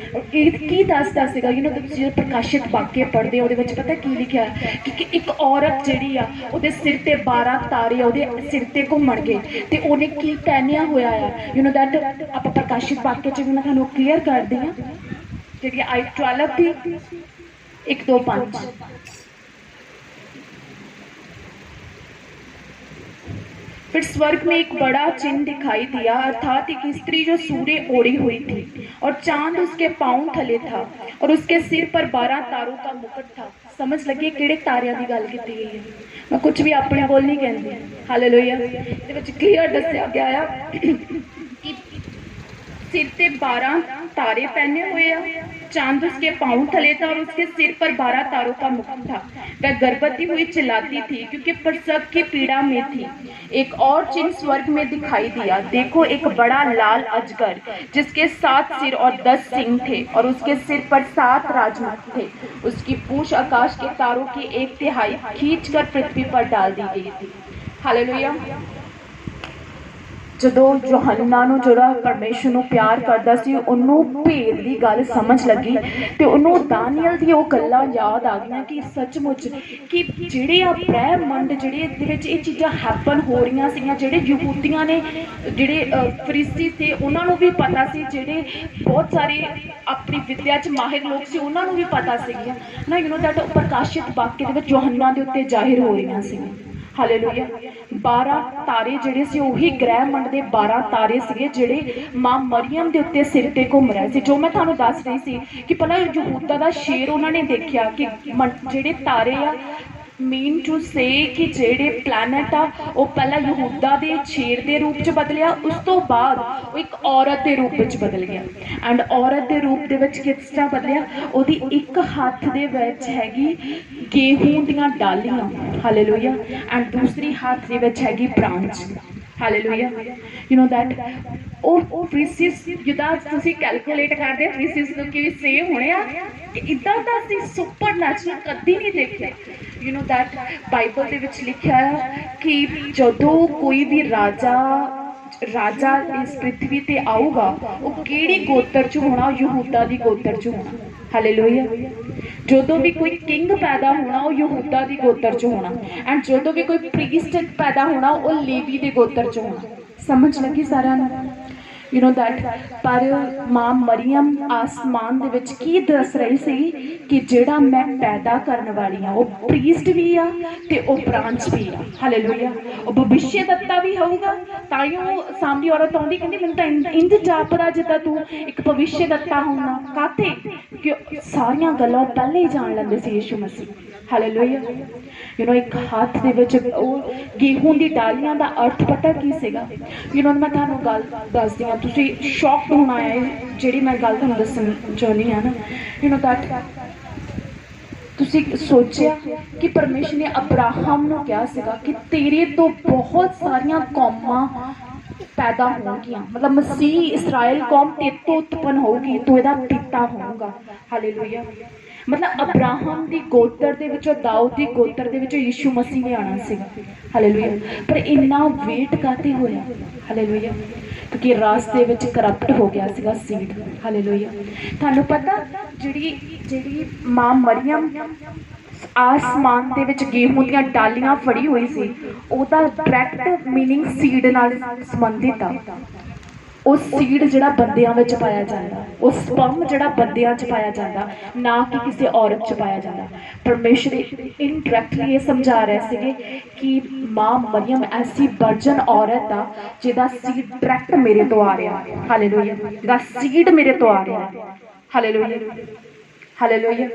ਇਹ ਕੀ ਦੱਸਦਾ ਸੀਗਾ? ਯੂ ਨੋ ਤੁਸੀਂ ਪ੍ਰਕਾਸ਼ਿਤ ਵਾਕਿਆ ਪੜ੍ਹਦੇ ਉਹਦੇ ਵਿੱਚ ਪਤਾ ਕੀ ਲਿਖਿਆ ਕਿ ਇੱਕ ਔਰਤ ਜਿਹੜੀ ਆ ਉਹਦੇ ਸਿਰ ਤੇ 12 ਤਾਰੇ ਉਹਦੇ ਸਿਰ ਤੇ ਘੁੰਮਣਗੇ ਤੇ ਉਹਨੇ ਕੀ ਪਹਿਨਿਆ ਹੋਇਆ ਆ। ਯੂ ਨੋ ਦੈਟ ਆਪਾਂ ਪ੍ਰਕਾਸ਼ਿਤ ਵਾਕਿਆ 'ਚ ਵੀ ਮੈਂ ਤੁਹਾਨੂੰ ਕਲੀਅਰ ਕਰਦੀ ਹਾਂ, ਜਿਹੜੀ ਆਈ 12 ਦੀ 1 2 5। फिर स्वर्ग में एक बड़ा चिन्ह दिखाई दिया, अर्थात एक स्त्री जो सूर्य ओढ़ी हुई थी और चांद उसके पांव थले था और उसके सिर पर 12 तारों का मुकुट था। समझ लगी किहड़े तारियां दी गल कीती गई है? मैं कुछ भी अपने कोल नहीं कहंदी। हालेलुया। इहदे विच क्लीयर दस्सिया गया है कि सिर ते 12 तारे पहने हुए आ, चांद उसके पांव थले था और उसके सिर पर 12 तारों का मुकुट था। वह गर्भवती हुई चिल्लाती थी क्योंकि प्रसव की पीड़ा में थी। एक और चिन्ह स्वर्ग में दिखाई दिया, देखो एक बड़ा लाल अजगर जिसके 7 सिर और 10 सींग थे और उसके सिर पर 7 राजमुकुट थे। उसकी पूंछ आकाश के तारों की 1/3 खींचकर पृथ्वी पर डाल दी गई थी। हालेलुया। ਜਦੋਂ ਯੋਹੰਨਾ ਨੂੰ ਜਿਹੜਾ ਪਰਮੇਸ਼ਰ ਨੂੰ ਪਿਆਰ ਕਰਦਾ ਸੀ ਉਹਨੂੰ ਭੇਦ ਦੀ ਗੱਲ ਸਮਝ ਲੱਗੀ ਤੇ ਉਹਨੂੰ ਦਾਨੀਅਲ ਦੀ ਉਹ ਗੱਲਾਂ ਯਾਦ ਆ ਗਈਆਂ ਕਿ ਸੱਚਮੁੱਚ ਕਿ ਜਿਹੜੇ ਆ ਬ੍ਰਹਿਮੰਡ ਜਿਹੜੇ ਇਹਦੇ ਵਿੱਚ ਇਹ ਚੀਜ਼ਾਂ ਹੈਪਨ ਹੋ ਰਹੀਆਂ ਸੀਗੀਆਂ, ਜਿਹੜੇ ਯਹੂਦੀਆਂ ਨੇ ਜਿਹੜੇ ਫਰੀਸੀ ਸੀ ਉਹਨਾਂ ਨੂੰ ਵੀ ਪਤਾ ਸੀ, ਜਿਹੜੇ ਬਹੁਤ ਸਾਰੇ ਆਪਣੀ ਵਿਦਿਆ 'ਚ ਮਾਹਿਰ ਲੋਕ ਸੀ ਉਹਨਾਂ ਨੂੰ ਵੀ ਪਤਾ ਸੀਗੀਆਂ ਨਾ। ਯੂ ਨੋ ਦੈਟ ਪ੍ਰਕਾਸ਼ਿਤ ਵਾਕਿਆ ਦੇ ਵਿੱਚ ਯੋਹੰਨਾ ਦੇ ਉੱਤੇ ਜ਼ਾਹਿਰ ਹੋ ਰਹੀਆਂ ਸੀਗੀਆਂ। ਹਾਲੇਲੂਇਆ। 12 ਤਾਰੇ ਜਿਹੜੇ ਸੀ ਉਹੀ ਗ੍ਰਹਿਮੰਡ ਦੇ 12 ਤਾਰੇ ਸੀਗੇ ਜਿਹੜੇ ਮਾਂ ਮਰੀਅਮ ਦੇ ਉੱਤੇ ਸਿਰ ਤੇ ਘੁੰਮ ਰਹੇ ਸੀ। ਜੋ ਮੈਂ ਤੁਹਾਨੂੰ ਦੱਸ ਰਹੀ ਸੀ ਕਿ ਪਹਿਲਾਂ ਯਹੂਦਾ ਦਾ ਸ਼ੇਰ ਉਹਨਾਂ ਨੇ ਦੇਖਿਆ ਕਿ ਜਿਹੜੇ ਤਾਰੇ ਆ ਮੀਨ ਟੂ ਸੇ ਕਿ ਜਿਹੜੇ ਪਲੈਨਟ ਆ ਉਹ ਪਹਿਲਾਂ ਯਹੂਦਾ ਦੇ ਸ਼ੇਰ ਦੇ ਰੂਪ 'ਚ ਬਦਲਿਆ, ਉਸ ਤੋਂ ਬਾਅਦ ਉਹ ਇੱਕ ਔਰਤ ਦੇ ਰੂਪ ਵਿੱਚ ਬਦਲ ਗਿਆ। ਐਂਡ ਔਰਤ ਦੇ ਰੂਪ ਦੇ ਵਿੱਚ ਕਿਸ ਤਰ੍ਹਾਂ ਬਦਲਿਆ? ਉਹਦੀ ਇੱਕ ਹੱਥ ਦੇ ਵਿੱਚ ਹੈਗੀ ਗੇਹੂੰ ਦੀਆਂ ਡਾਲੀਆਂ। ਹਾਲੇਲੂਇਆ। ਐਂਡ ਦੂਸਰੀ ਹੱਥ ਦੇ ਵਿੱਚ ਹੈਗੀ branch. Hallelujah. You know that ਉਹ ਫ੍ਰੀਸਿਸ ਜਿੱਦਾਂ ਤੁਸੀਂ ਕੈਲਕੂਲੇਟ ਕਰਦੇ ਫ੍ਰੀਸਿਸ ਨੂੰ ਕਿ ਸੇਮ ਹੋਣੇ ਆ ਕਿ ਇੱਦਾਂ ਦਾ ਅਸੀਂ ਸੁਪਰ ਨੈਚੁਰਲ ਕਦੀ ਨਹੀਂ ਦੇਖਿਆ। ਯੂ ਨੋ ਦੈਟ ਬਾਈਬਲ ਦੇ ਵਿੱਚ ਲਿਖਿਆ ਆ ਕਿ ਜਦੋਂ ਕੋਈ ਵੀ ਰਾਜਾ ਇਸ ਪ੍ਰਿਥਵੀ ਤੇ ਆਊਗਾ ਉਹ ਕਿਹੜੀ ਗੋਤਰ 'ਚ ਹੋਣਾ? ਯਹੂਦਾ ਦੀ ਗੋਤਰ 'ਚ ਹੋਣਾ। ਹਾਲੇਲੂਇਆ। ਜਦੋਂ ਵੀ ਕੋਈ ਕਿੰਗ ਪੈਦਾ ਹੋਣਾ ਉਹ ਯਹੂਦਾ ਦੀ ਗੋਤਰ 'ਚ ਹੋਣਾ। ਐਂਡ ਜਦੋਂ ਵੀ ਕੋਈ ਪ੍ਰੀਸਟ ਪੈਦਾ ਹੋਣਾ ਉਹ ਲੇਵੀ ਦੇ ਗੋਤਰ 'ਚ ਹੋਣਾ। ਸਮਝ ਲੱਗੀ ਸਾਰਿਆਂ ਨੂੰ? ਯੂ ਨੋ ਦੈਟ ਪਰ ਮਾਂ ਮਰੀਅਮ ਆਸਮਾਨ ਦੇ ਵਿੱਚ ਕੀ ਦੱਸ ਰਹੀ ਸੀ ਕਿ ਜਿਹੜਾ ਮੈਂ ਪੈਦਾ ਕਰਨ ਵਾਲੀ ਹਾਂ ਉਹ ਪ੍ਰੀਸਟ ਵੀ ਆ ਤੇ ਉਹ ਬ੍ਰਾਂਚ ਵੀ ਆ। ਹਾਲੇਲੂਇਆ। ਉਹ ਭਵਿਸ਼ਯਦੱਤਾ ਵੀ ਹੋਊਗਾ। ਤਾਂ ਹੀ ਉਹ ਸਾਹਮਣੇ ਔਰਤ ਆਉਂਦੀ ਕਹਿੰਦੀ ਮੈਨੂੰ ਤਾਂ ਇੰਜ ਜਾਪਦਾ ਜਿੱਦਾਂ ਤੂੰ ਇੱਕ ਭਵਿਸ਼ਯਦੱਤਾ ਹੋਣਾ। ਕਾਹਤੇ? ਕਿ ਸਾਰੀਆਂ ਗੱਲਾਂ ਉਹ ਪਹਿਲੇ ਹੀ ਜਾਣ ਲੈਂਦੇ ਸੀ ਯਿਸੂ ਮਸੀਹ। ਹਾਲੇਲੂਇਆ। ਯੂ ਨੋ ਇੱਕ ਹੱਥ ਦੇ ਵਿੱਚ ਉਹ ਗੇਹੂੰ ਦੀ ਡਾਲੀਆਂ ਦਾ ਅਰਥ ਪਤਾ ਕੀ ਸੀਗਾ? ਯੂ ਨੋ ਮੈਂ ਤੁਹਾਨੂੰ ਗੱਲ ਦੱਸਦੀ ਹਾਂ, ਤੁਸੀਂ ਸ਼ੌਕਡ ਹੋਣਾ ਹੈ ਜਿਹੜੀ ਮੈਂ ਗੱਲ ਤੁਹਾਨੂੰ ਦੱਸਣ ਚਾਹੁੰਦੀ ਹਾਂ ਨਾ। ਯੂ ਨੋ ਦੈਟ ਤੁਸੀਂ ਸੋਚਿਆ ਕਿ ਪਰਮੇਸ਼ਰ ਨੇ ਅਬਰਾਹਮ ਨੂੰ ਕਿਹਾ ਸੀਗਾ ਕਿ ਤੇਰੇ ਤੋਂ ਬਹੁਤ ਸਾਰੀਆਂ ਕੌਮਾਂ ਪੈਦਾ ਹੋਣਗੀਆਂ, ਮਤਲਬ ਮਸੀਹ ਇਸਰਾਇਲ ਕੌਮ ਤੇਰੇ ਤੋਂ ਉਤਪੰਨ ਹੋਊਗੀ, ਤੂੰ ਇਹਦਾ ਪਿਤਾ ਹੋਊਗਾ। ਹਾਲੇਲੂਇਆ। ਮਤਲਬ ਅਬਰਾਹਮ ਦੀ ਗੋਤਰ ਦੇ ਵਿੱਚੋਂ, ਦਾਊਦ ਦੀ ਗੋਤਰ ਦੇ ਵਿੱਚੋਂ ਯਿਸੂ ਮਸੀਹ ਨੇ ਆਉਣਾ ਸੀਗਾ। ਹਾਲੇਲੂਇਆ। ਪਰ ਇੰਨਾ ਵੇਟ ਕਾਹਤੇ ਹੋਇਆ? ਹਾਲੇਲੂਇਆ। ਕਿਉਂਕਿ ਰਾਸਤੇ ਵਿੱਚ ਕਰਪਟ ਹੋ ਗਿਆ ਸੀਗਾ ਸੀਡ। ਹਾਲੇਲੂਇਆ। ਤੁਹਾਨੂੰ ਪਤਾ ਜਿਹੜੀ ਮਾਂ ਮਰੀਅਮ ਆਸਮਾਨ ਦੇ ਵਿੱਚ ਗੇਹੂੰ ਦੀਆਂ ਡਾਲੀਆਂ ਫੜੀ ਹੋਈ ਸੀ ਉਹਦਾ ਡਾਇਰੈਕਟ ਮੀਨਿੰਗ ਸੀਡ ਨਾਲ ਸੰਬੰਧਿਤ ਆ। ਉਹ ਸੀਡ ਜਿਹੜਾ ਬੰਦਿਆਂ ਵਿੱਚ ਪਾਇਆ ਜਾਂਦਾ, ਉਹ ਸਪਰਮ ਜਿਹੜਾ ਬੰਦਿਆਂ 'ਚ ਪਾਇਆ ਜਾਂਦਾ, ਨਾ ਕਿ ਕਿਸੇ ਔਰਤ 'ਚ ਪਾਇਆ ਜਾਂਦਾ। ਪਰਮੇਸ਼ਰ ਇਨਡਾਇਰੈਕਟਲੀ ਇਹ ਸਮਝਾ ਰਹੇ ਸੀਗੇ ਕਿ ਮਾਂ ਮਰੀਅਮ ਐਸੀ ਵਰਜਨ ਔਰਤ ਆ ਜਿਹਦਾ ਸੀਡ ਡਾਇਰੈਕਟ ਮੇਰੇ ਤੋਂ ਆ ਰਿਹਾ। ਹਾਲੇਲੂਇਆ। ਜਿਹਦਾ ਸੀਡ ਮੇਰੇ ਤੋਂ ਆ ਰਿਹਾ। ਹਾਲੇਲੂਇਆ। ਹਾਲੇਲੂਇਆ।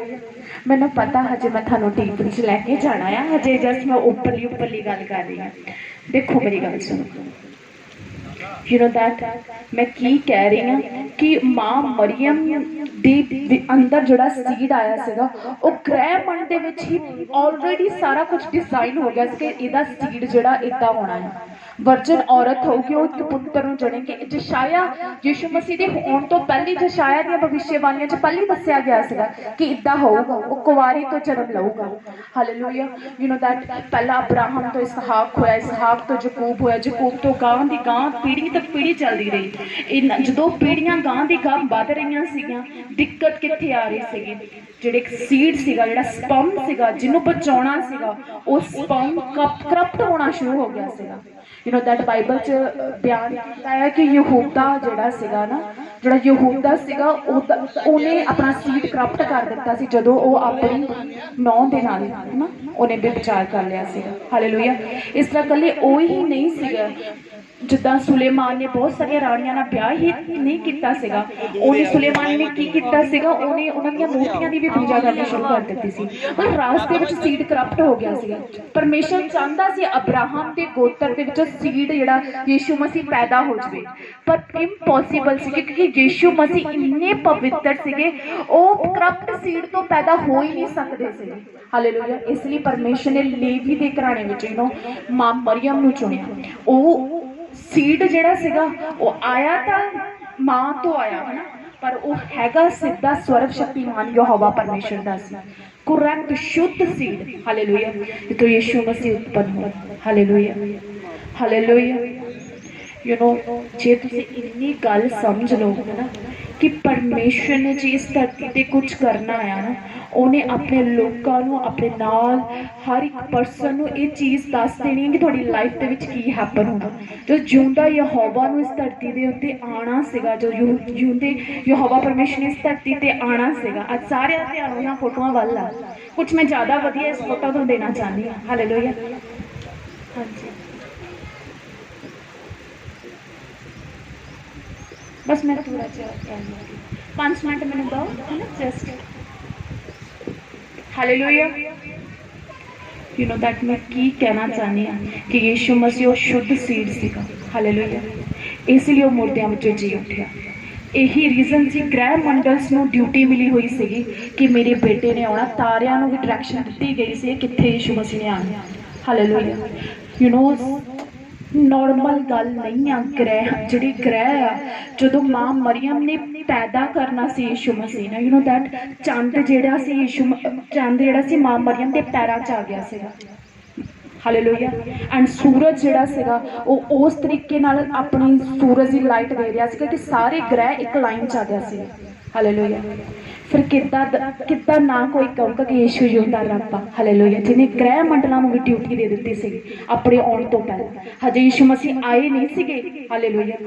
ਮੈਨੂੰ ਪਤਾ ਹਜੇ ਮੈਂ ਤੁਹਾਨੂੰ ਡੀਪ ਵਿੱਚ ਲੈ ਕੇ ਜਾਣਾ ਆ, ਹਜੇ ਜਸਟ ਮੈਂ ਉੱਪਰਲੀ ਗੱਲ ਕਰ ਰਹੀ ਹਾਂ। ਦੇਖੋ ਮੇਰੀ ਗੱਲ ਸੁਣੋ। ਯੂ ਨੋ ਦੈਟ ਮੈਂ ਕੀ ਕਹਿ ਰਹੀ ਹਾਂ ਕਿ ਮਾਂ ਮਰੀਅਮ ਦੇ ਅੰਦਰ ਜਿਹੜਾ ਸੀਡ ਆਇਆ ਸੀਗਾ ਉਹ ਗ੍ਰਹਿਮੰਡ ਦੇ ਵਿੱਚ ਹੀ ਆਲਰੇਡੀ ਸਾਰਾ ਕੁਝ ਡਿਜ਼ਾਈਨ ਹੋ ਗਿਆ ਸੀ ਕਿ ਇਹਦਾ ਸੀਡ ਜਿਹੜਾ ਇੱਦਾਂ ਹੋਣਾ ਹੈ। वर्जन औरत होगी वो एक पुत्र नूं जणेगी। जशाया यीशु मसीह दे होण तो पहले जशाया दी भविष्यवाणियां च पहले दस्सिया गया सीगा कि इदां होऊगा, वो कुवारी तो जन्म लऊगा। हालेलुया। यू नो दैट पहला अब्राहम तो इसहाक होया, इसहाक तो जकूब होया, जकूब तो गांह दी गांह पीढ़ी तक पीढ़ी चलदी रही। जदों पीढ़ियां गांह दी गांह वध रहीआं सीगीआं, दिक्कत कित्थे आ रही सीगी, ਜਿਹੜੇ सीड सीगा, ਜਿਹੜਾ स्पर्म सीगा जिन्हों बचाउणा सीगा, ਉਹ स्पर्म करप्ट होना शुरू हो गया सीगा। यू नो दैट बाइबल च बयान किया है कि यहूदा जिहड़ा सीगा ना, जिहड़ा यहूदा सीगा ਉਹਨੇ अपना सीड करप्ट कर दिता सी ਜਦੋਂ ਉਹ अपनी नौ ਦੇ ਨਾਲ है ना ਉਹਨੇ ਵਿਚਾਰ कर लिया सीगा। हालेलुया। इस तरह कल्ले ਉਹ ही नहीं सीगा, जिद्दां सुलेमान ने बहुत सारिया राणियां नाल ब्याह ही नहीं कीता सीगा, उन्हें सुलेमान ने की कीता सीगा, उन्हें उन्हां दी मूर्तियां दी भी पूजा करनी शुरू कर दित्ती सी। पर रास्ते विच सीड करप्ट हो गया सीगा। परमेश्वर चाहता सी अब्राहम दे गोत्र दे विच सीड जिहड़ा यीशु मसीह पैदा हो जावे, पर इम्पॉसिबल सी क्योंकि यीशु मसीह इन्ने पवित्र सीगे, ओह करप्ट सीड तो पैदा हो ही नहीं सकदे सीगे। हालेलुया। इसलिए परमेश्वर ने लेवी दे घराणे विच यू नो मां मरियम नूं चुनिया। ओह सीड जिहड़ा सीगा वो आया तां मां तो आया है ना, पर वो हैगा सीधा स्वर्ग शक्तिमान यहोवा परमेश्वर दा सी, करैक्ट शुद्ध सीड। हालेलुया। तो यीशु मसीह उत्पन्न हुआ। हालेलुया। हालेलुया। यू नो जे तुसीं इन्नी गल समझ लो ना कि परमेश्वर ने जे इस धरती ते कुछ करना आया ना, उन्हें अपने लोगों नूं अपने नाल हर एक परसन नूं ये चीज़ दस देनी है कि तुहाडी लाइफ दे विच की हैपन होगा। जो जिउंदा यहोवा नूं इस धरती दे उत्ते आना सीगा, जो जिउंदे यहोवा परमेश्वर ने इस धरती ते आना सीगा। अज सारे दा ध्यान उन्हां फोटोआं वल आ, कुछ मैं ज़्यादा वधिया इस फोटो तो देना चाहनी हां। हालेलुया। हाँ जी, बस मैं थोड़ा जिहा 5 मिनट मैंने दो है ना just. Hallelujah. You know that मैं की कहना चाहनी हाँ कि यीशु मसीह वो शुद्ध सीड सीगा। हालेलुया। इसलिए वो मुर्दियां विचों जी उठिया। यही रीजन सी ग्रह मंडल्स नूं ड्यूटी मिली हुई सीगी कि मेरे बेटे ने आना, तारियां नूं भी डायरैक्शन दी गई सी कित्थे यीशु मसीह ने आना। हालेलुया। यू नो नॉर्मल गल नहीं आ, ग्रह जिहड़े ग्रह आ जदों मां मरियम ने पैदा करना सी यीशु मसीह ने, यू नो दैट चंद जिहड़ा सी चंद जिहड़ा सी मां मरियम दे पैरां च आ गया सीगा। हालेलुया। एंड सूरज जिहड़ा सीगा वो उस तरीके नाल अपनी सूरज की लाइट दे रहा सीगा कि सारे ग्रह एक लाइन च आ गया सी। हालेलुया। फिर किद्दां ना कोई कहूगा कि यीशु जिउंदा रब आ। हालेलुया। जिन्हें ग्रह मंडलों में भी ड्यूटी दे दी सी अपने आने तो पहले, हजे यीशु मसीह आए नहीं सीगे। Hallelujah.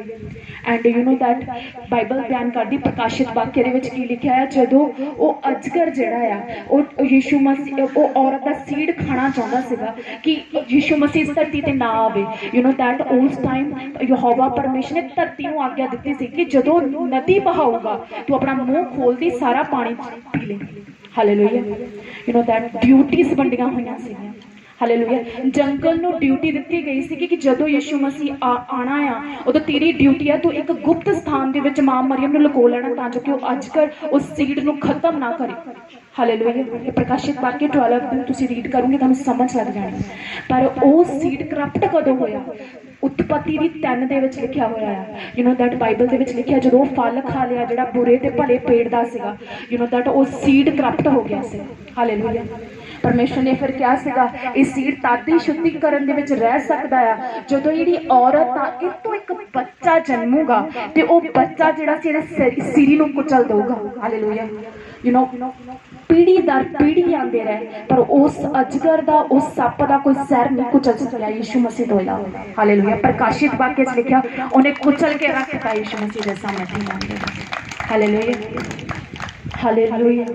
And you know that Bible बयान करदी प्रकाशित वाक्य दे विच की लिखा है, जदों वो अजगर जिहड़ा आ वो यीशु मसीह वो औरत दा सीड खाना चाहता सीगा कि यीशु मसीह इस धरती ते ना आवे। यू नो दैट उस टाइम यहोवा परमेश्वर ने धरती नूं आग्या दित्ती सी कि जदों नदी बहाऊगा तू अपना मुंह खोल दी, सारा पानी पी ले। Hallelujah. You know that duties वंडियां होईयां सीगियां। हालेलुया। जंगल नूं ड्यूटी दित्ती गई सी कि जदों यीशु मसीह आना आ उदों तेरी ड्यूटी है, तू एक गुप्त स्थान दे विच मां मरियम नूं लुको लेना तां जो कि अजकल उस सीड नूं खत्म ना करे। हालेलुया। प्रकाशित वाक्य 12 दिन तुसीं रीड करोगे तुहानूं समझ लग जानी। पर वो सीड करप्ट कदों होया? उत्पत्ति दी 3 दे विच लिखिया होया है। यू नो दैट बाइबल दे विच लिखिया जदों फल खा लिया जिहड़ा बुरे ते भले पेड़ दा सीगा, यू नो दैट वो सीड करप्ट हो गया सी। हालेलुया। परमेश्वर ने फिर क्या सीगा, इस सीड तादी शुद्धिकरण दे विच रह सकदा है जदों जिहड़ी औरत आ इह तों एक बच्चा जन्मूगा ते वो बच्चा जिहड़ा सी इहदे सिरी नूं कुचल देऊगा। हालेलुया। यू नो पीढ़ी दर पीढ़ी आंदे रहे पर उस अजगर दा उस सप दा कोई सैर नहीं कुचल सकिया यीशु मसीह तो इलावा। हालेलुया। प्रकाशित वाक्य च लिखिया उन्हें कुचल के रख दिता यीशु मसीह दे सामने। हालेलुया। हालेलुया।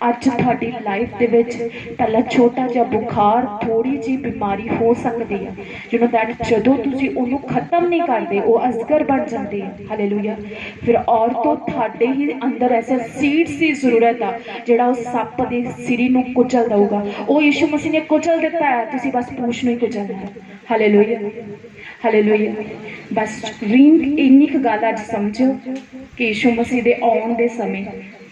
अज तुहाडी लाइफ दे विच पहला छोटा जिहा बुखार थोड़ी जी बीमारी हो सकती है, यू नो दैट जदों तुसीं उहनूं खत्म नहीं करदे वो अजगर बन जाते हैं। हालेलुया। फिर और तो तुहाडे ही अंदर ऐसे सीड्स की जरूरत आ जिहड़ा उस सप दे सिरी नूं कुचल देऊगा। वो यीशु मसीह ने कुचल दिता है, तुसीं बस पूछ नूं ही कुचलना है। हालेलुया। हालेलुया। बस रींग इन्नी क गल अज समझो कि यीशु मसीह दे आउण दे समय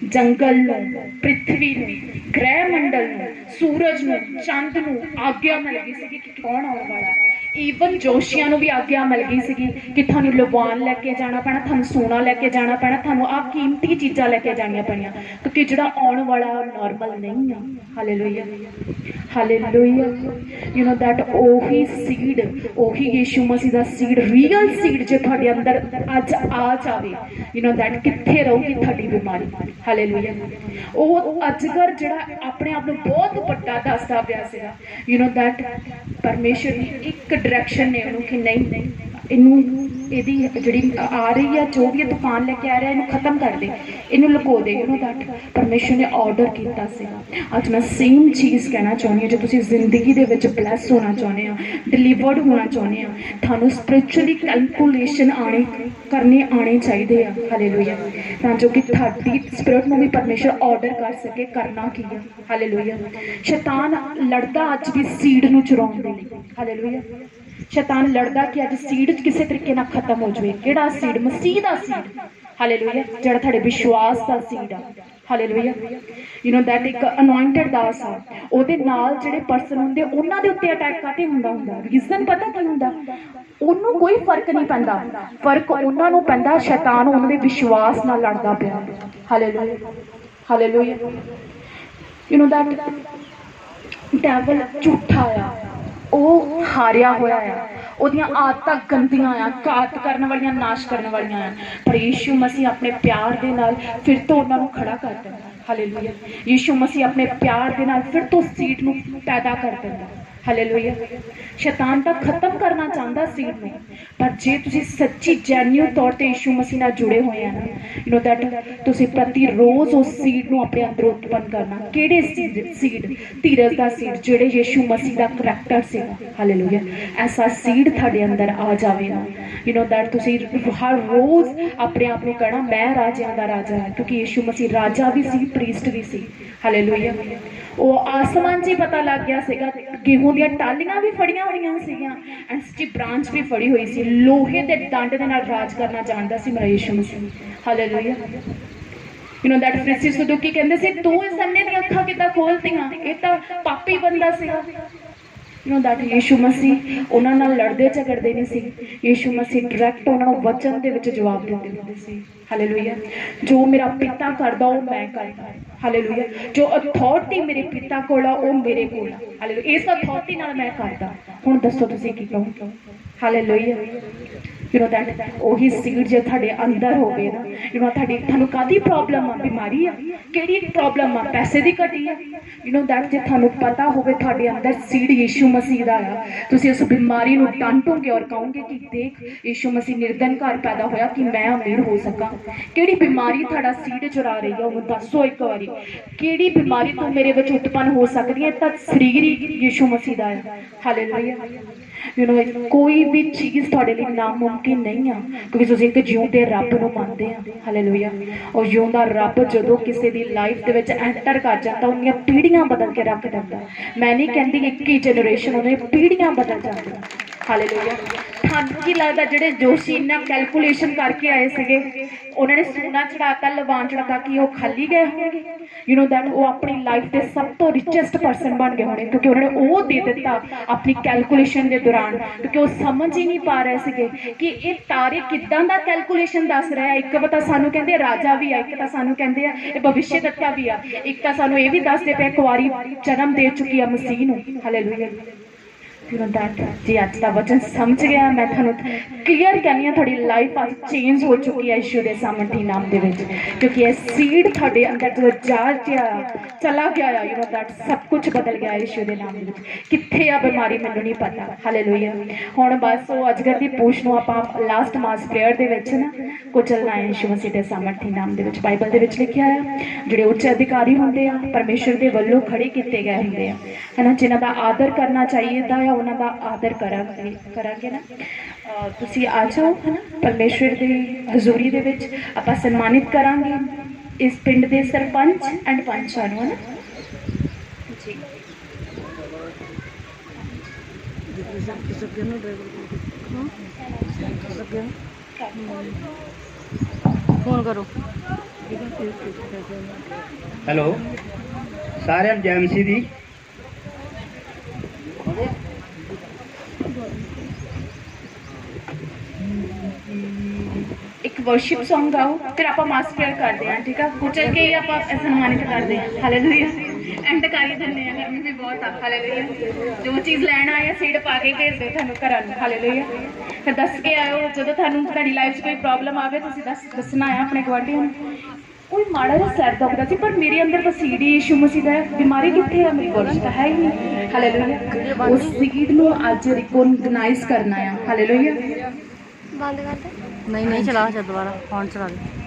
जंगल नूं, पृथ्वी नूं, ग्रह मंडल नूं, सूरज नूं, चंद नूं आग्या मिल गई सी कि कौन आने वाला। ਈਵਨ ਜੋਸ਼ੀਆਂ ਨੂੰ ਵੀ ਆਗਿਆ ਮਿਲ ਗਈ ਸੀਗੀ ਕਿ ਤੁਹਾਨੂੰ ਲਵਾਨ ਲੈ ਕੇ ਜਾਣਾ ਪੈਣਾ, ਤੁਹਾਨੂੰ ਸੋਨਾ ਲੈ ਕੇ ਜਾਣਾ ਪੈਣਾ, ਤੁਹਾਨੂੰ ਆਹ ਕੀਮਤੀ ਚੀਜ਼ਾਂ ਲੈ ਕੇ ਜਾਣੀਆਂ ਪੈਣੀਆਂ, ਕਿਉਂਕਿ ਜਿਹੜਾ ਆਉਣ ਵਾਲਾ ਨਾਰਮਲ ਨਹੀਂ ਆ। Hallelujah, hallelujah. You know that ਉਹੀ ਸੀਡ, ਉਹੀ ਯੀਸ਼ੂ ਮਸੀਹ ਦਾ ਸੀਡ, ਰੀਅਲ ਸੀਡ ਜੇ ਤੁਹਾਡੇ ਅੰਦਰ ਅੱਜ ਆ ਜਾਵੇ, ਯੂ ਨੋ ਦੈਟ ਕਿੱਥੇ ਰਹੂਗੀ ਤੁਹਾਡੀ ਬਿਮਾਰੀ। ਹਾਲੇਲੂਇਆ। ਉਹ ਅਜਗਰ ਜਿਹੜਾ ਆਪਣੇ ਆਪ ਨੂੰ ਬਹੁਤ ਵੱਡਾ ਦੱਸਦਾ ਪਿਆ ਸੀਗਾ, ਯੂ ਨੋ ਦੈਟ ਪਰਮੇਸ਼ਰ ਦੀ ਇੱਕ ਡਾਇਰੈਕਸ਼ਨ ਨੇ ਉਹਨੂੰ ਕਿ ਨਹੀਂ ਇਹਨੂੰ, ਇਹਦੀ ਜਿਹੜੀ ਆ ਰਹੀ ਆ ਜੋ ਵੀ ਇਹ ਤੂਫਾਨ ਲੈ ਕੇ ਆ ਰਿਹਾ ਇਹਨੂੰ ਖਤਮ ਕਰ ਦੇ, ਇਹਨੂੰ ਲੁਕੋ ਦੇ। ਯੂ ਨੋ ਦੈਟ ਪਰਮੇਸ਼ਰ ਨੇ ਆਰਡਰ ਕੀਤਾ ਸੀਗਾ। ਅੱਜ ਮੈਂ ਸੇਮ ਚੀਜ਼ ਕਹਿਣਾ ਚਾਹੁੰਦੀ ਹਾਂ, ਜੇ ਤੁਸੀਂ ਜ਼ਿੰਦਗੀ ਦੇ ਵਿੱਚ ਬਲੈਸ ਹੋਣਾ ਚਾਹੁੰਦੇ ਆ, ਡਿਲੀਵਰਡ ਹੋਣਾ ਚਾਹੁੰਦੇ ਆ, ਤੁਹਾਨੂੰ ਸਪਿਰਿਚੁਅਲੀ ਕੈਲਕੂਲੇਸ਼ਨ ਕਰਨੇ ਆਉਣੇ ਚਾਹੀਦੇ ਆ। ਹਾਲੇਲੂਇਆ। ਤਾਂ ਜੋ ਕਿ ਤੁਹਾਡੀ ਸਪਿਰਿਟ ਨੂੰ ਵੀ ਪਰਮੇਸ਼ਰ ਆਰਡਰ ਕਰ ਸਕੇ ਕਰਨਾ ਕੀ ਆ। ਹਾਲੇਲੂਇਆ। ਸ਼ੈਤਾਨ ਲੜਦਾ ਅੱਜ ਵੀ ਸੀਡ ਨੂੰ ਚੁਰਾਉਣ ਦੇ ਲਈ। ਹਾਲੇਲੂਇਆ। ਸ਼ੈਤਾਨ ਲੜਦਾ ਕਿ ਅੱਜ ਸੀਡ ਕਿਸੇ ਤਰੀਕੇ ਨਾਲ ਖਤਮ ਹੋ ਜਾਵੇ। ਕਿਹੜਾ ਸੀਡ? ਮਸੀਹ ਦਾ ਸੀਡ। ਹਾਲੇਲੂਇਆ। ਜਿਹੜਾ ਤੁਹਾਡੇ ਵਿਸ਼ਵਾਸ ਦਾ ਸੀਡ ਆ। ਹਾਲੇਲੂਇਆ। ਯੂ ਨੋ ਦੈਟ ਇੱਕ ਅਨੋਇੰਟਡ ਦਾਸ ਆ, ਉਹਦੇ ਨਾਲ ਜਿਹੜੇ ਪਰਸਨ ਹੁੰਦੇ ਉਹਨਾਂ ਦੇ ਉੱਤੇ ਅਟੈਕ ਕਾਹਤੇ ਹੁੰਦਾ ਰੀਜ਼ਨ ਪਤਾ ਕੀ ਹੁੰਦਾ? ਉਹਨੂੰ ਕੋਈ ਫਰਕ ਨਹੀਂ ਪੈਂਦਾ, ਫਰਕ ਉਹਨਾਂ ਨੂੰ ਪੈਂਦਾ ਸ਼ੈਤਾਨ ਉਹਨਾਂ ਦੇ ਵਿਸ਼ਵਾਸ ਨਾਲ ਲੜਦਾ ਪਿਆ। Hallelujah, hallelujah. You know that devil ਝੂਠਾ ਆ, ਉਹ ਹਾਰਿਆ ਹੋਇਆ ਆ, ਉਹਦੀਆਂ ਆਦਤਾਂ ਗੰਦੀਆਂ ਆ, ਘਾਤ ਕਰਨ ਵਾਲੀਆਂ, ਨਾਸ਼ ਕਰਨ ਵਾਲੀਆਂ ਆ, ਪਰ ਯੀਸ਼ੂ ਮਸੀਹ ਆਪਣੇ ਪਿਆਰ ਦੇ ਨਾਲ ਫਿਰ ਤੋਂ ਉਹਨਾਂ ਨੂੰ ਖੜਾ ਕਰ ਦਿੰਦਾ। ਹਾਲੇਲੂਇਆ। ਯੀਸ਼ੂ ਮਸੀਹ ਆਪਣੇ ਪਿਆਰ ਦੇ ਨਾਲ ਫਿਰ ਤੋਂ ਸੀਡ ਨੂੰ ਪੈਦਾ ਕਰ ਦਿੰਦਾ। ਹਾਲੇਲੂਇਆ। ਸ਼ੈਤਾਨ ਤਾਂ ਖਤਮ ਕਰਨਾ ਚਾਹੁੰਦਾ ਸੀਡ ਨੂੰ, ਪਰ ਜੇ ਤੁਸੀਂ ਸੱਚੀ ਜੈਨੂਇਨ ਤੌਰ ਤੇ ਯੀਸ਼ੂ ਮਸੀਹ ਨਾਲ ਜੁੜੇ ਹੋਏ ਆ ਨਾ, ਯੂ ਨੋ ਦੈਟ ਤੁਸੀਂ ਪ੍ਰਤੀ ਰੋਜ਼ ਉਸ ਸੀਡ ਨੂੰ ਆਪਣੇ ਅੰਦਰ ਉਤਪੰਨ ਕਰਨਾ। ਕਿਹੜੇ ਸੀਡ? ਧੀਰਜ ਦਾ ਸੀਡ, ਜਿਹੜੇ ਯੀਸ਼ੂ ਮਸੀਹ ਦਾ ਕਰੈਕਟਰ ਸੀਗਾ। ਹਾਲੇਲੂਇਆ। ਐਸਾ ਸੀਡ ਤੁਹਾਡੇ ਅੰਦਰ ਆ ਜਾਵੇ ਨਾ, ਯੂ ਨੋ ਦੈਟ ਤੁਸੀਂ ਹਰ ਰੋਜ਼ ਆਪਣੇ ਆਪ ਨੂੰ ਕਹਿਣਾ ਮੈਂ ਰਾਜਿਆਂ ਦਾ ਰਾਜਾ ਹਾਂ, ਕਿਉਂਕਿ ਯੀਸ਼ੂ ਮਸੀਹ ਰਾਜਾ ਵੀ ਸੀ, ਪ੍ਰੀਸਟ ਵੀ ਸੀ। ਹਾਲੇਲੂਇਆ। ਉਹ ਆਸਮਾਨ 'ਚ ਹੀ ਪਤਾ ਲੱਗ ਗਿਆ ਸੀਗਾ, ਗੇਹੂੰ ਦੀਆਂ ਟਾਹਲੀਆਂ ਵੀ ਫੜੀਆਂ ਹੋਈਆਂ ਸੀਗੀਆਂ, ਐਂਡ ਸੱਚੀ ਬ੍ਰਾਂਚ ਵੀ ਫੜੀ ਹੋਈ ਸੀ। ਲੋਹੇ ਦੇ ਦੰਡ ਦੇ ਨਾਲ ਰਾਜ ਕਰਨਾ ਜਾਣਦਾ ਸੀ ਮੇਰਾ Yeshu Masih. Hallelujah. You know that ਫਰੀਸੀ ਸਦੂਕੀ ਕਹਿੰਦੇ ਸੀ ਤੂੰ ਇਸ ਅੰਨੇ ਦੀਆਂ ਅੱਖਾਂ ਕਿੱਦਾਂ ਖੋਲ੍ਹਤੀਆਂ, ਇਹ ਤਾਂ ਪਾਪੀ ਬੰਦਾ ਸੀਗਾ। ਯੂ ਨੋ ਦੈਟ ਯੀਸ਼ੂ ਮਸੀਹ ਉਹਨਾਂ ਨਾਲ ਲੜਦੇ ਝਗੜਦੇ ਨਹੀਂ ਸੀ। ਯੀਸ਼ੂ ਮਸੀਹ ਡਾਇਰੈਕਟ ਉਹਨਾਂ ਨੂੰ ਵਚਨ ਦੇ ਵਿੱਚ ਜਵਾਬ ਦਿੰਦੇ ਹੁੰਦੇ ਸੀ। ਹਾਲੇਲੂਇਆ। ਜੋ ਮੇਰਾ ਪਿਤਾ ਕਰਦਾ ਉਹ ਮੈਂ ਕਰਦਾ। ਹਾਲੇਲੂਇਆ। ਜੋ ਅਥਾਰਟੀ ਮੇਰੇ ਪਿਤਾ ਕੋਲ ਆ ਉਹ ਮੇਰੇ ਕੋਲ ਆ। ਹਾਲੇਲੂਇਆ। ਇਸ ਅਥਾਰਟੀ ਨਾਲ ਮੈਂ ਕਰਦਾ। ਹੁਣ ਦੱਸੋ ਤੁਸੀਂ ਕੀ ਕਹੋ? ਹਾਲੇਲੂਇਆ। ਯੂ ਨੋ ਦੈਟ ਉਹੀ ਸੀਡ ਜੇ ਤੁਹਾਡੇ ਅੰਦਰ ਹੋਵੇ ਨਾ, ਯੂ ਨੋ ਤੁਹਾਨੂੰ ਕਾਹਦੀ ਪ੍ਰੋਬਲਮ ਆ? ਬਿਮਾਰੀ ਆ? ਕਿਹੜੀ ਪ੍ਰੋਬਲਮ ਆ? ਪੈਸੇ ਦੀ ਘਟੀ ਆ? ਯੂ ਨੋ ਦੈਟ ਜੇ ਤੁਹਾਨੂੰ ਪਤਾ ਹੋਵੇ ਤੁਹਾਡੇ ਅੰਦਰ ਸੀਡ ਯੀਸ਼ੂ ਮਸੀਹ ਦਾ ਆ, ਤੁਸੀਂ ਉਸ ਬਿਮਾਰੀ ਨੂੰ ਡਾਂਟੋਗੇ ਔਰ ਕਹੋਗੇ ਕਿ ਦੇਖ ਯੀਸ਼ੂ ਮਸੀਹ ਨਿਰਧਨ ਘਰ ਪੈਦਾ ਹੋਇਆ ਕਿ ਮੈਂ ਅਮੀਰ ਹੋ ਸਕਾਂ। ਕਿਹੜੀ ਬਿਮਾਰੀ ਤੁਹਾਡਾ ਸੀਡ ਚੁਰਾ ਰਹੀ ਆ? ਉਹ ਦੱਸੋ ਇੱਕ ਵਾਰੀ। ਕਿਹੜੀ ਬਿਮਾਰੀ ਤੋਂ ਮੇਰੇ ਵਿੱਚ ਉਤਪੰਨ ਹੋ ਸਕਦੀ ਹੈ? ਤਾਂ ਸਰੀਰ ਹੀ ਯੀਸ਼ੂ ਮਸੀਹ ਦਾ ਹੈ। ਹਾਲੇਲੂਇਆ। ਯੂ ਨੋ ਕੋਈ ਵੀ ਚੀਜ਼ ਤੁਹਾਡੇ ਲਈ ਨਾਮੁਮਕਿਨ ਨਹੀਂ ਆ, ਕਿਉਂਕਿ ਤੁਸੀਂ ਇੱਕ ਜਿਉਂਦੇ ਰੱਬ ਨੂੰ ਮੰਨਦੇ ਆ। ਹਾਲੇਲੂਇਆ। ਉਹ ਜਿਉਂਦਾ ਰੱਬ ਜਦੋਂ ਕਿਸੇ ਦੀ ਲਾਈਫ ਦੇ ਵਿੱਚ ਐਂਟਰ ਕਰ ਜਾਂਦਾ ਉਹਦੀਆਂ ਪੀੜ੍ਹੀਆਂ ਬਦਲ ਕੇ ਰੱਖ ਦਿੰਦਾ। ਮੈਂ ਨਹੀਂ ਕਹਿੰਦੀ ਇੱਕ ਹੀ ਜਨਰੇਸ਼ਨ, ਉਹਦੀਆਂ ਪੀੜ੍ਹੀਆਂ ਬਦਲ ਜਾਂਦੀਆਂ। ਹਾਲੇਲੂਇਆ। ਤੁਹਾਨੂੰ ਕੀ ਲੱਗਦਾ ਜਿਹੜੇ ਜੋਸ਼ੀ ਇੰਨਾ ਕੈਲਕੂਲੇਸ਼ਨ ਕਰਕੇ ਆਏ ਸੀਗੇ, ਉਹਨਾਂ ਨੇ ਸੋਨਾ ਚੜਾਤਾ, ਲਵਾਨ ਚੜਾਤਾ, ਕਿ ਉਹ ਖਾਲੀ ਗਏ ਹੋਣਗੇ? ਯੂ ਨੋ ਦੈਟ ਉਹ ਆਪਣੀ ਲਾਈਫ ਦੇ ਸਭ ਤੋਂ ਰਿਚੈਸਟ ਪਰਸਨ ਬਣ ਗਏ ਹੋਣੇ, ਕਿਉਂਕਿ ਉਹਨਾਂ ਨੇ ਉਹ ਦੇ ਦਿੱਤਾ ਆਪਣੀ ਕੈਲਕੂਲੇਸ਼ਨ ਦੇ ਦੌਰਾਨ, ਕਿਉਂਕਿ ਉਹ ਸਮਝ ਹੀ ਨਹੀਂ ਪਾ ਰਹੇ ਸੀਗੇ ਕਿ ਇਹ ਤਾਰੇ ਕਿੱਦਾਂ ਦਾ ਕੈਲਕੂਲੇਸ਼ਨ ਦੱਸ ਰਿਹਾ। ਇੱਕ ਤਾਂ ਸਾਨੂੰ ਕਹਿੰਦੇ ਰਾਜਾ ਵੀ ਆ, ਇੱਕ ਤਾਂ ਸਾਨੂੰ ਕਹਿੰਦੇ ਆ ਇਹ ਭਵਿਸ਼ਯਦੱਤਾ ਵੀ ਆ, ਇੱਕ ਤਾਂ ਸਾਨੂੰ ਇਹ ਵੀ ਦੱਸਦੇ ਪਏ ਇੱਕ ਵਾਰੀ ਜਨਮ ਦੇ ਚੁੱਕੀ ਆ ਮਸੀਹ ਨੂੰ। ਹਾਲੇਲੂਇਆ। ਯੂ ਨੋ ਦੈਟ ਜੇ ਅੱਜ ਦਾ ਵਚਨ ਸਮਝ ਗਿਆ, ਮੈਂ ਤੁਹਾਨੂੰ ਕਲੀਅਰ ਕਹਿੰਦੀ ਹਾਂ ਤੁਹਾਡੀ ਲਾਈਫ ਅੱਜ ਚੇਂਜ ਹੋ ਚੁੱਕੀ ਹੈ ਯੀਸ਼ੂ ਦੇ ਸਾਮਰਥੀ ਨਾਮ ਦੇ ਵਿੱਚ, ਕਿਉਂਕਿ ਇਹ ਸੀਡ ਤੁਹਾਡੇ ਅੰਦਰ ਜਦੋਂ ਚਲਾ ਗਿਆ ਆ, ਯੂ ਨੋ ਦੈਟ ਸਭ ਕੁਝ ਬਦਲ ਗਿਆ ਯੀਸ਼ੂ ਦੇ ਨਾਮ ਦੇ ਵਿੱਚ। ਕਿੱਥੇ ਆ ਬਿਮਾਰੀ ਮੈਨੂੰ ਨਹੀਂ ਪਤਾ। ਹਾਲੇਲੂਇਆ। ਹੁਣ ਬਸ ਉਹ ਅਜਗਰ ਦੀ ਪੂਛ ਨੂੰ ਆਪਾਂ ਲਾਸਟ ਮਾਸ ਪ੍ਰੇਅਰ ਦੇ ਵਿੱਚ ਨਾ ਕੁਚਲਣਾ ਹੈ ਯੀਸ਼ੂ ਮਸੀਹ ਦੇ ਸਾਮਰਥੀ ਨਾਮ ਦੇ ਵਿੱਚ। ਬਾਈਬਲ ਦੇ ਵਿੱਚ ਲਿਖਿਆ ਆ ਜਿਹੜੇ ਉੱਚ ਅਧਿਕਾਰੀ ਹੁੰਦੇ ਆ ਪਰਮੇਸ਼ਰ ਦੇ ਵੱਲੋਂ ਖੜੇ ਕੀਤੇ ਗਏ ਹੁੰਦੇ ਆ, ਹੈ ਨਾ, ਜਿਨ੍ਹਾਂ ਦਾ ਆਦਰ ਕਰਨਾ ਚਾਹੀਦਾ ਆ, ਉਹਨਾਂ ਦਾ ਆਦਰ ਕਰਾਂਗੇ ਨਾ। ਤੁਸੀਂ ਆ ਜਾਓ, ਹੈ ਨਾ, ਪਰਮੇਸ਼ਰ ਦੀ ਹਜ਼ੂਰੀ ਦੇ ਵਿੱਚ ਆਪਾਂ ਸਨਮਾਨਿਤ ਕਰਾਂਗੇ ਇਸ ਪਿੰਡ ਦੇ ਸਰਪੰਚ ਐਂਡ ਪੰਚਾਂ ਨੂੰ, ਹੈ ਨਾ ਜੀ। फोन करो। हेलो सारे जय मसीह दी। ਵਰਸ਼ਿਪ Song ਗਾਓ, ਫਿਰ ਆਪਾਂ ਮਾਸ ਪ੍ਰੇਅਰ ਕਰਦੇ ਹਾਂ, ਠੀਕ ਆ। ਕੁਚਲ ਕੇ ਹੀ ਆਪਾਂ ਸਨਮਾਨਿਤ ਕਰਦੇ ਹਾਂ। ਹਾਲੇਲੂਇਆ। ਐਂਡ ਕਰ ਹੀ ਦਿੰਦੇ ਹਾਂ, ਗਰਮੀ ਵੀ ਬਹੁਤ ਆ। ਹਾਲੇਲੂਇਆ। ਜੋ ਚੀਜ਼ ਲੈਣ ਆਏ ਸੀਡ ਪਾ ਕੇ ਭੇਜ ਦਿਓ ਤੁਹਾਨੂੰ ਘਰਾਂ ਨੂੰ। ਹਾਲੇਲੂਇਆ। ਫਿਰ ਦੱਸ ਕੇ ਆਇਓ, ਜਦੋਂ ਤੁਹਾਨੂੰ ਤੁਹਾਡੀ ਲਾਈਫ 'ਚ ਕੋਈ ਪ੍ਰੋਬਲਮ ਆਵੇ, ਤੁਸੀਂ ਦੱਸਣਾ ਆ ਆਪਣੇ ਗੁਆਂਢੀਆਂ ਨੂੰ। ਕੋਈ ਮਾੜਾ ਜਿਹਾ ਸਿਰ ਦੁਖਦਾ ਸੀ, ਪਰ ਮੇਰੇ ਅੰਦਰ ਤਾਂ ਸੀਡ ਹੀ ਯਿਸੂ ਮਸੀਹ ਦਾ ਹੈ। ਬਿਮਾਰੀ ਕਿੱਥੇ ਆ? ਮੇਰੀ ਬੋਡੀ 'ਚ ਤਾਂ ਹੈ ਹੀ ਨਹੀਂ। ਹਾਲੇਲੂਇਆ। ਉਸ ਸੀਡ ਨੂੰ ਅੱਜ ਰਿਕੋਗਨਾਈਜ਼ ਕਰਨਾ ਆ। ਹਾਲੇਲੂਇਆ। ਬੰਦ ਕਰ ਦੇ। ਨਹੀਂ ਨਹੀਂ, ਚਲਾ ਦੁਬਾਰਾ ਹੁਣ ਚਲਾ ਦੇ।